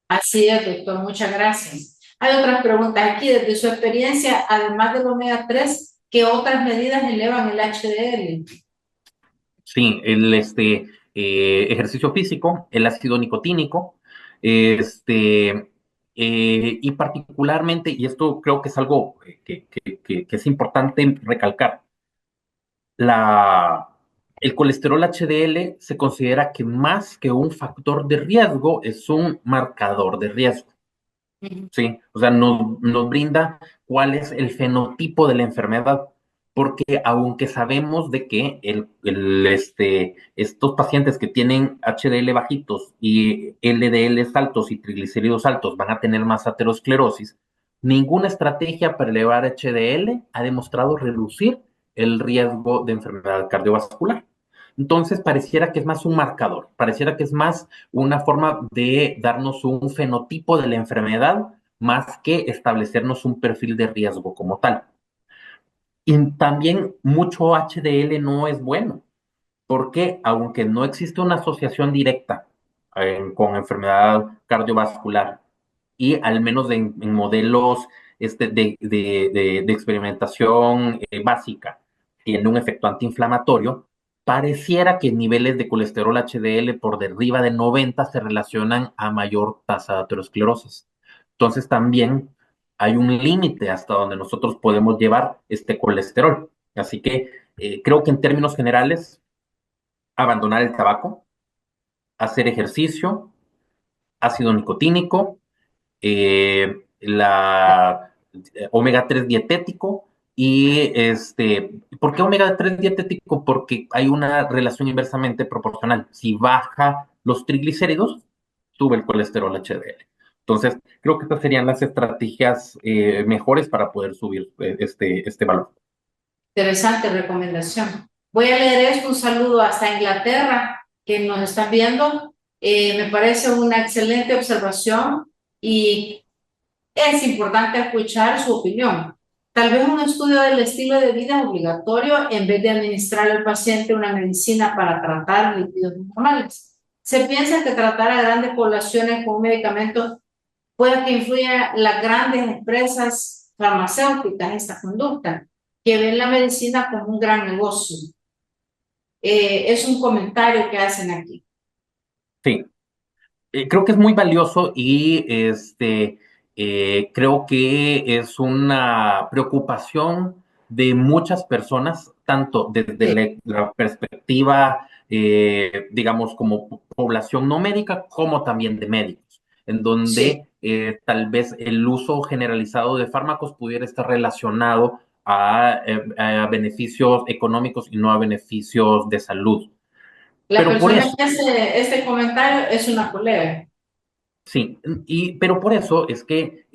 Así es, doctor. Muchas gracias. Hay otras preguntas aquí. Desde su experiencia, además del omega 3, ¿qué otras medidas elevan el HDL? Sí, ejercicio físico, el ácido nicotínico, y particularmente, y esto creo que es algo que es importante recalcar, la, el colesterol HDL se considera que más que un factor de riesgo, es un marcador de riesgo. Sí, o sea, nos brinda cuál es el fenotipo de la enfermedad, porque aunque sabemos de que estos pacientes que tienen HDL bajitos y LDL altos y triglicéridos altos van a tener más aterosclerosis, ninguna estrategia para elevar HDL ha demostrado reducir el riesgo de enfermedad cardiovascular. Entonces, pareciera que es más un marcador, pareciera que es más una forma de darnos un fenotipo de la enfermedad más que establecernos un perfil de riesgo como tal. Y también mucho HDL no es bueno, porque aunque no existe una asociación directa con enfermedad cardiovascular y al menos en modelos de experimentación básica tiene un efecto antiinflamatorio, pareciera que niveles de colesterol HDL por arriba de 90 se relacionan a mayor tasa de aterosclerosis. Entonces también hay un límite hasta donde nosotros podemos llevar este colesterol. Así que creo que en términos generales, abandonar el tabaco, hacer ejercicio, ácido nicotínico, la omega 3 dietético y ¿por qué omega 3 dietético? Porque hay una relación inversamente proporcional. Si baja los triglicéridos, sube el colesterol HDL. Entonces, creo que estas serían las estrategias mejores para poder subir este valor. Interesante recomendación. Voy a leer esto, un saludo hasta Inglaterra, que nos están viendo. Me parece una excelente observación y es importante escuchar su opinión. Tal vez un estudio del estilo de vida es obligatorio en vez de administrar al paciente una medicina para tratar lípidos normales. Se piensa que tratar a grandes poblaciones con medicamentos puede que influya las grandes empresas farmacéuticas en esta conducta, que ven la medicina como un gran negocio. Es un comentario que hacen aquí. Sí, creo que es muy valioso y creo que es una preocupación de muchas personas, tanto desde Sí, la perspectiva, digamos, como población no médica, como también de médicos, en sí. donde tal vez el uso generalizado de fármacos pudiera estar relacionado a beneficios económicos y no a beneficios de salud. La Pero por persona eso, que hace este comentario es una colega. sí, pero por eso es que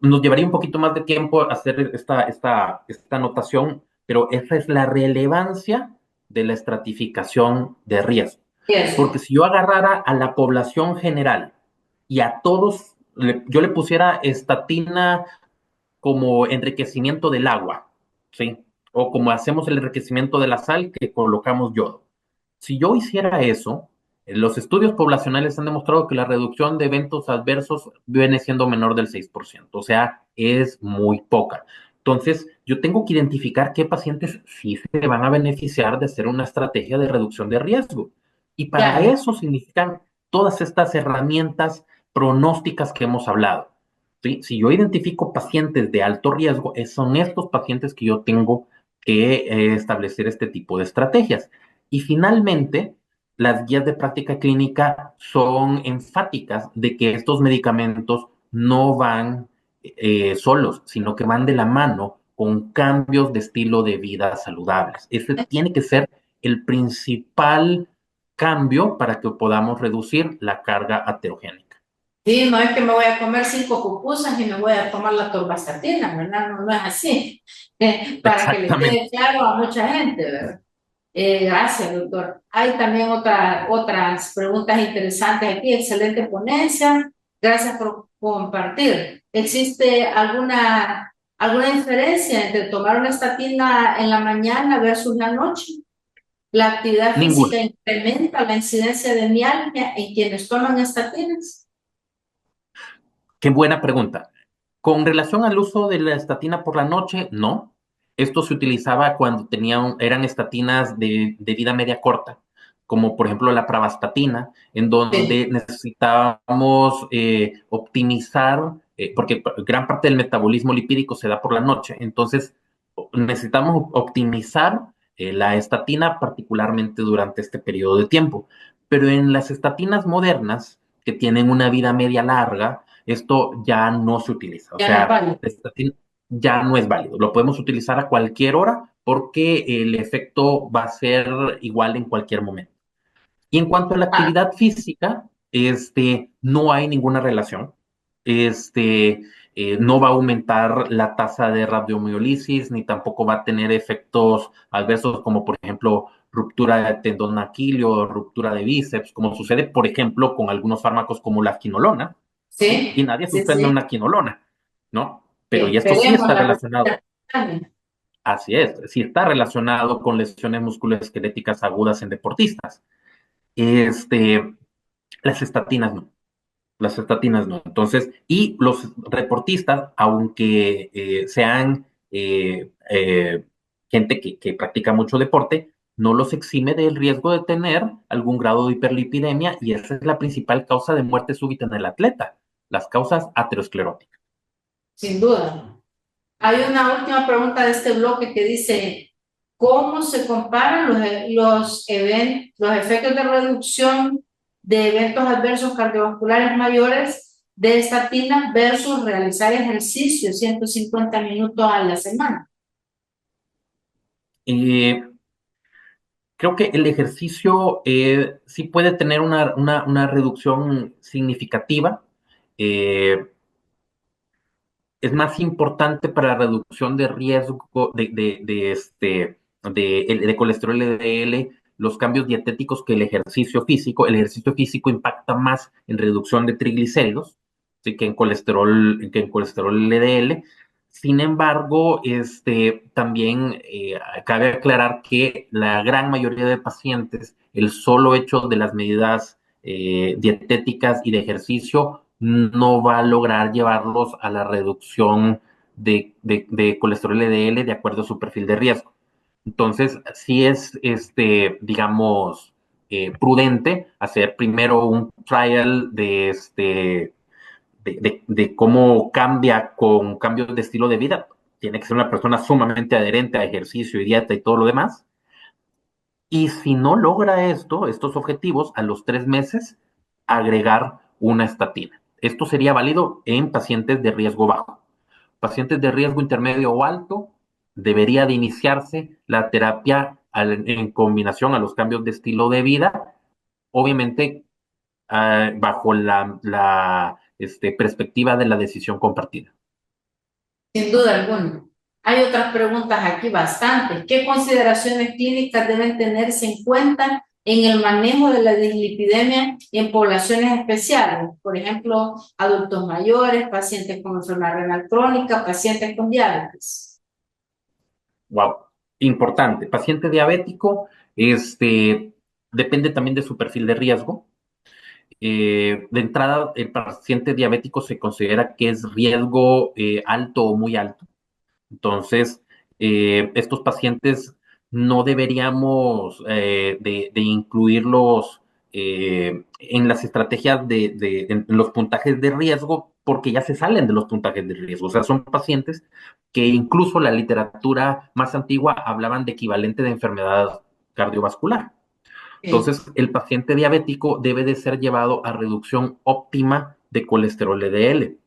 nos llevaría un poquito más de tiempo hacer esta anotación, pero esa es la relevancia de la estratificación de riesgo. Porque Riesgo. si yo agarrara a la población general y a todos, yo le pusiera estatina como enriquecimiento del agua, ¿sí? O como hacemos el enriquecimiento de la sal, que colocamos yodo. Si yo hiciera eso, los estudios poblacionales han demostrado que la reducción de eventos adversos viene siendo menor del 6%, o sea, es muy poca. Entonces, yo tengo que identificar qué pacientes sí se van a beneficiar de hacer una estrategia de reducción de riesgo. Y para Claro. eso significan todas estas herramientas pronósticas que hemos hablado. ¿Sí? Si yo identifico pacientes de alto riesgo, son estos pacientes que yo tengo que establecer este tipo de estrategias. Y finalmente, las guías de práctica clínica son enfáticas de que estos medicamentos no van solos, sino que van de la mano con cambios de estilo de vida saludables. Ese tiene que ser el principal cambio para que podamos reducir la carga aterogénica. Sí, no es que me voy a comer 5 pupusas y me voy a tomar la torvastatina, ¿verdad? No, no es así. Para que le Exactamente. quede claro a mucha gente, ¿verdad? Gracias, doctor. Hay también otras preguntas interesantes aquí. Excelente ponencia. Gracias por compartir. ¿Existe alguna diferencia entre tomar una estatina en la mañana versus la noche? ¿La actividad Ninguna. física incrementa la incidencia de mialgia en quienes toman estatinas? Qué buena pregunta. Con relación al uso de la estatina por la noche, no. Esto se utilizaba cuando eran estatinas de vida media corta, como por ejemplo la pravastatina, en Sí. donde necesitábamos optimizar, porque gran parte del metabolismo lipídico se da por la noche, entonces necesitamos optimizar la estatina particularmente durante este periodo de tiempo. Pero en las estatinas modernas, que tienen una vida media larga, esto ya no se utiliza. O Ya no es sea, válido. la estatina ya no es válido. Lo podemos utilizar a cualquier hora porque el efecto va a ser igual en cualquier momento. Y en cuanto a la Ah, actividad física, no hay ninguna relación. Este, no va a aumentar la tasa de radiomiolisis, ni tampoco va a tener efectos adversos como, por ejemplo, ruptura de tendón aquilio, ruptura de bíceps, como sucede, por ejemplo, con algunos fármacos como la quinolona, ¿sí? Y sí, nadie sí, suspende sí. una quinolona, ¿no? Pero y esto sí Esperemos está la relacionado. respuesta espontánea. Así es, sí está relacionado con lesiones musculoesqueléticas agudas en deportistas. Este, las estatinas no, las estatinas no. Entonces, y los reportistas, aunque sean gente que practica mucho deporte, no los exime del riesgo de tener algún grado de hiperlipidemia y esa es la principal causa de muerte súbita en el atleta, las causas ateroscleróticas. Sin duda. Hay una última pregunta de este bloque que dice, ¿cómo se comparan los efectos de reducción de eventos adversos cardiovasculares mayores de estatina versus realizar ejercicio 150 minutos a la semana? Eh, Creo que el ejercicio sí puede tener una reducción significativa. Eh, es más importante para la reducción de riesgo de colesterol LDL, los cambios dietéticos que el ejercicio físico. El ejercicio físico impacta más en reducción de triglicéridos, ¿sí? Que en colesterol LDL. Sin embargo, también cabe aclarar que la gran mayoría de pacientes, el solo hecho de las medidas dietéticas y de ejercicio no va a lograr llevarlos a la reducción de colesterol LDL de acuerdo a su perfil de riesgo. Entonces, sí es, digamos, prudente hacer primero un trial de cómo cambia con cambios de estilo de vida. Tiene que ser una persona sumamente adherente a ejercicio y dieta y todo lo demás. Y si no logra estos objetivos, a los 3 meses, agregar una estatina. Esto sería válido en pacientes de riesgo bajo. Pacientes de riesgo intermedio o alto, debería de iniciarse la terapia en combinación a los cambios de estilo de vida, obviamente bajo la perspectiva de la decisión compartida. Sin duda alguna. Hay otras preguntas aquí bastantes. ¿Qué consideraciones clínicas deben tenerse en cuenta en el manejo de la dislipidemia en poblaciones especiales? Por ejemplo, adultos mayores, pacientes con enfermedad renal crónica, pacientes con diabetes. Wow, importante. Paciente diabético, depende también de su perfil de riesgo. De entrada, el paciente diabético se considera que es riesgo alto o muy alto. Entonces, estos pacientes no deberíamos de incluirlos en las estrategias en los puntajes de riesgo porque ya se salen de los puntajes de riesgo. O sea, son pacientes que incluso la literatura más antigua hablaban de equivalente de enfermedad cardiovascular. Sí. Entonces, el paciente diabético debe de ser llevado a reducción óptima de colesterol LDL.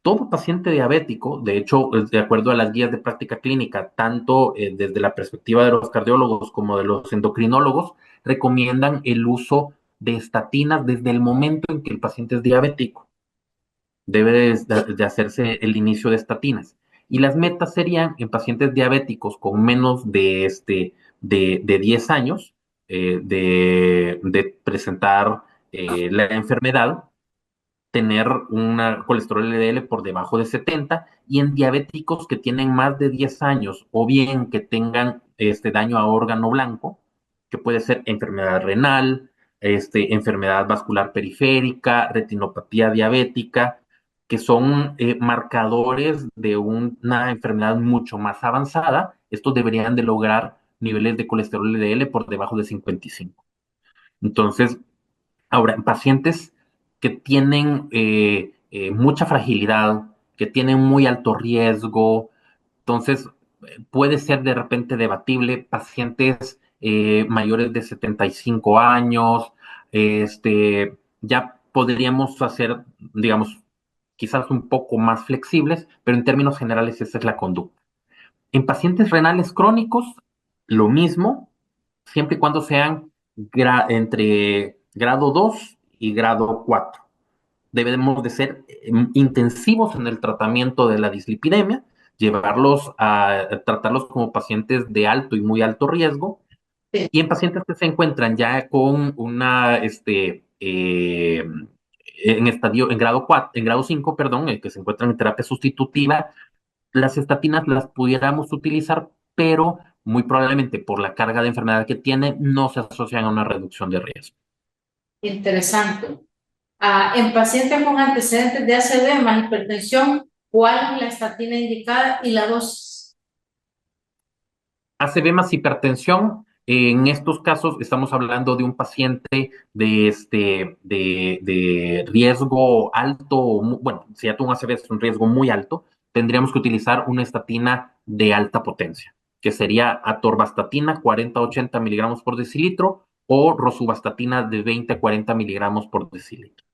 Todo paciente diabético, de hecho, de acuerdo a las guías de práctica clínica, tanto desde la perspectiva de los cardiólogos como de los endocrinólogos, recomiendan el uso de estatinas desde el momento en que el paciente es diabético. Debe de hacerse el inicio de estatinas. Y las metas serían en pacientes diabéticos con menos de 10 años de presentar la enfermedad, tener una colesterol LDL por debajo de 70 y en diabéticos que tienen más de 10 años o bien que tengan daño a órgano blanco, que puede ser enfermedad renal, enfermedad vascular periférica, retinopatía diabética, que son marcadores de una enfermedad mucho más avanzada. Estos deberían de lograr niveles de colesterol LDL por debajo de 55. Entonces, ahora, en pacientes que tienen mucha fragilidad, que tienen muy alto riesgo, entonces puede ser de repente debatible pacientes mayores de 75 años, ya podríamos hacer, digamos, quizás un poco más flexibles, pero en términos generales esa es la conducta. En pacientes renales crónicos, lo mismo, siempre y cuando sean entre grado 2 y grado 4. Debemos de ser intensivos en el tratamiento de la dislipidemia, llevarlos a tratarlos como pacientes de alto y muy alto riesgo, Sí. y en pacientes que se encuentran ya con en grado 4, en grado 5, perdón, que se encuentran en terapia sustitutiva, las estatinas las pudiéramos utilizar, pero muy probablemente por la carga de enfermedad que tiene, no se asocian a una reducción de riesgo. Interesante. En pacientes con antecedentes de ACV más hipertensión, ¿cuál es la estatina indicada y la dosis? ACV más hipertensión, en estos casos estamos hablando de un paciente de riesgo alto, bueno, si ya tuvo un ACV es un riesgo muy alto, tendríamos que utilizar una estatina de alta potencia, que sería atorvastatina 40-80 miligramos por decilitro o rosuvastatina de 20-40 miligramos por decilitro.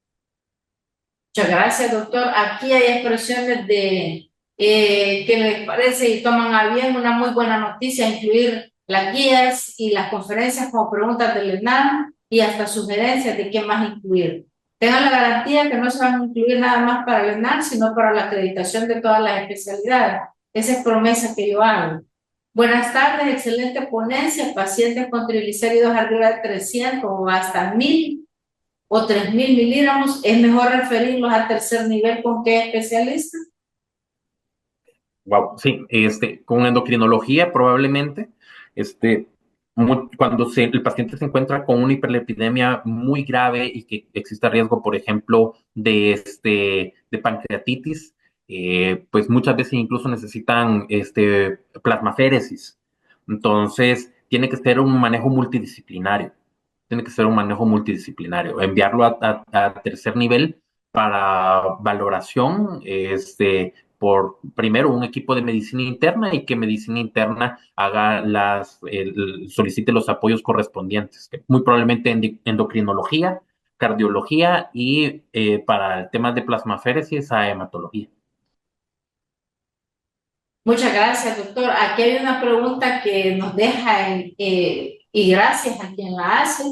Muchas gracias, doctor. Aquí hay expresiones de que les parece y toman a bien una muy buena noticia, incluir las guías y las conferencias como preguntas del ENAM y hasta sugerencias de qué más incluir. Tengan la garantía que no se van a incluir nada más para el ENAM, sino para la acreditación de todas las especialidades. Esa es promesa que yo hago. Buenas tardes, excelente ponencia. Pacientes con triglicéridos arriba de 300 o hasta 1000 o 3000 miligramos, es mejor referirlos a tercer nivel con qué especialista. Wow, sí, con endocrinología probablemente, este, cuando el paciente se encuentra con una hiperlipidemia muy grave y que exista riesgo, por ejemplo, de pancreatitis, pues muchas veces incluso necesitan plasmaféresis. Entonces, tiene que ser un manejo multidisciplinario. Tiene que ser un manejo multidisciplinario. Enviarlo a tercer nivel para valoración, por primero un equipo de medicina interna y que medicina interna haga solicite los apoyos correspondientes, que muy probablemente endocrinología, cardiología y para temas de plasmaféresis a hematología. Muchas gracias, doctor. Aquí hay una pregunta que nos deja y gracias a quien la hace.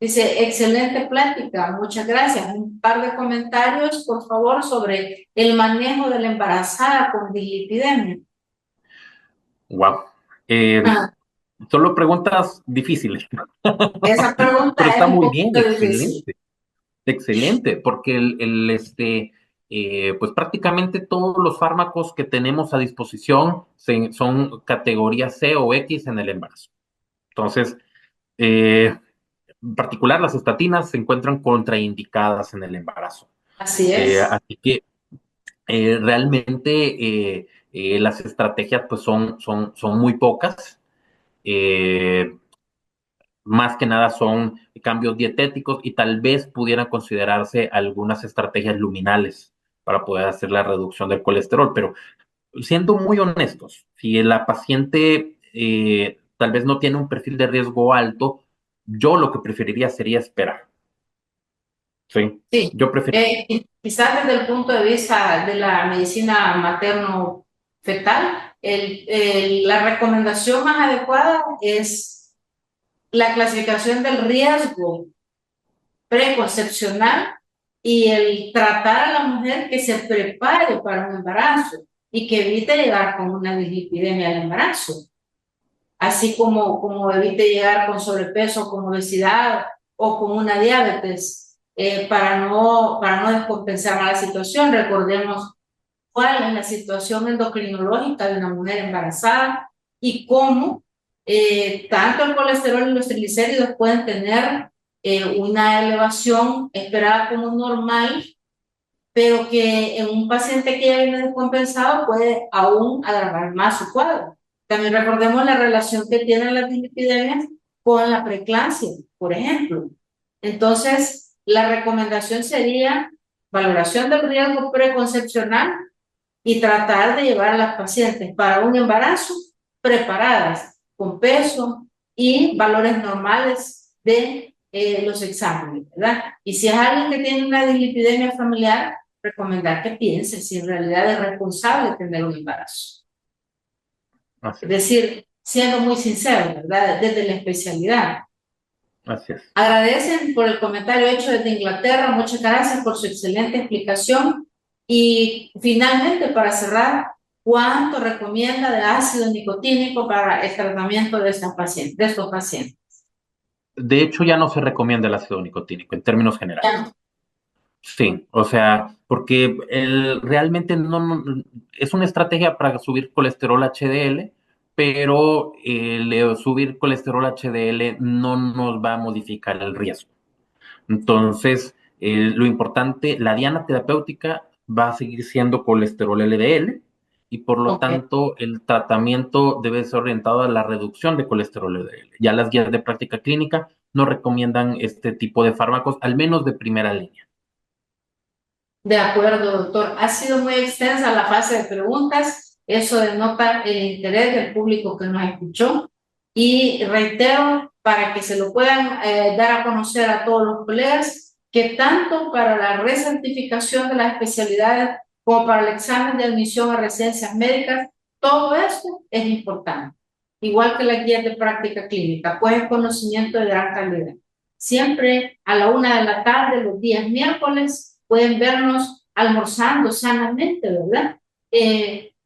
Dice, excelente plática, muchas gracias. Un par de comentarios, por favor, sobre el manejo de la embarazada con dislipidemia. Wow. Ah, Solo preguntas difíciles, esa pregunta pero es está un muy bien, poquito difícil. excelente. Excelente, porque pues prácticamente todos los fármacos que tenemos a disposición son categoría C o X en el embarazo. Entonces, en particular las estatinas se encuentran contraindicadas en el embarazo. Así es. Así que realmente las estrategias pues son muy pocas. Eh, Más que nada son cambios dietéticos y tal vez pudieran considerarse algunas estrategias luminales para poder hacer la reducción del colesterol. Pero siendo muy honestos, si la paciente tal vez no tiene un perfil de riesgo alto, yo lo que preferiría sería esperar. Sí, Sí. yo preferiría. Quizás desde el punto de vista de la medicina materno-fetal, la recomendación más adecuada es la clasificación del riesgo preconcepcional y el tratar a la mujer que se prepare para un embarazo y que evite llegar con una dislipidemia al embarazo, así como evite llegar con sobrepeso, con obesidad o con una diabetes, para no descompensar más la situación. Recordemos cuál es la situación endocrinológica de una mujer embarazada y cómo tanto el colesterol y los triglicéridos pueden tener una elevación esperada como normal, pero que en un paciente que ya viene descompensado puede aún agravar más su cuadro. También recordemos la relación que tienen las dislipidemias con la preeclampsia, por ejemplo. Entonces, la recomendación sería valoración del riesgo preconcepcional y tratar de llevar a las pacientes para un embarazo preparadas, con peso y valores normales de los exámenes, ¿verdad? Y si es alguien que tiene una dislipidemia familiar, recomendar que piense si en realidad es responsable tener un embarazo. Así Es es, decir, siendo muy sincero, ¿verdad? Desde la especialidad. así es. Agradecen por el comentario hecho desde Inglaterra. Muchas gracias por su excelente explicación. Y finalmente, para cerrar, ¿cuánto recomienda de ácido nicotínico para el tratamiento de estos pacientes? De hecho, ya no se recomienda el ácido nicotínico en términos generales. Sí, o sea, porque realmente es una estrategia para subir colesterol HDL, pero subir colesterol HDL no nos va a modificar el riesgo. Entonces, lo importante, la diana terapéutica va a seguir siendo colesterol LDL y por lo Ok. tanto el tratamiento debe ser orientado a la reducción de colesterol LDL. Ya las guías de práctica clínica no recomiendan este tipo de fármacos, al menos de primera línea. De acuerdo, doctor. Ha sido muy extensa la fase de preguntas. Eso denota el interés del público que nos escuchó. Y reitero, para que se lo puedan dar a conocer a todos los colegas, que tanto para la recertificación de las especialidades como para el examen de admisión a residencias médicas, todo esto es importante. Igual que la guía de práctica clínica, pues es conocimiento de gran calidad. Siempre a la 1 de la tarde, los días miércoles, pueden vernos almorzando sanamente, ¿verdad?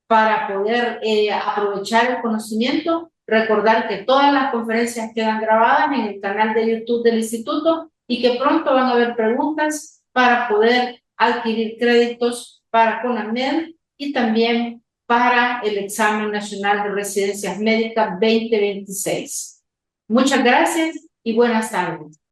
Para poder aprovechar el conocimiento. Recordar que todas las conferencias quedan grabadas en el canal de YouTube del instituto y que pronto van a haber preguntas para poder adquirir créditos para CONAMED y también para el examen nacional de residencias médicas 2026. Muchas gracias y buenas tardes.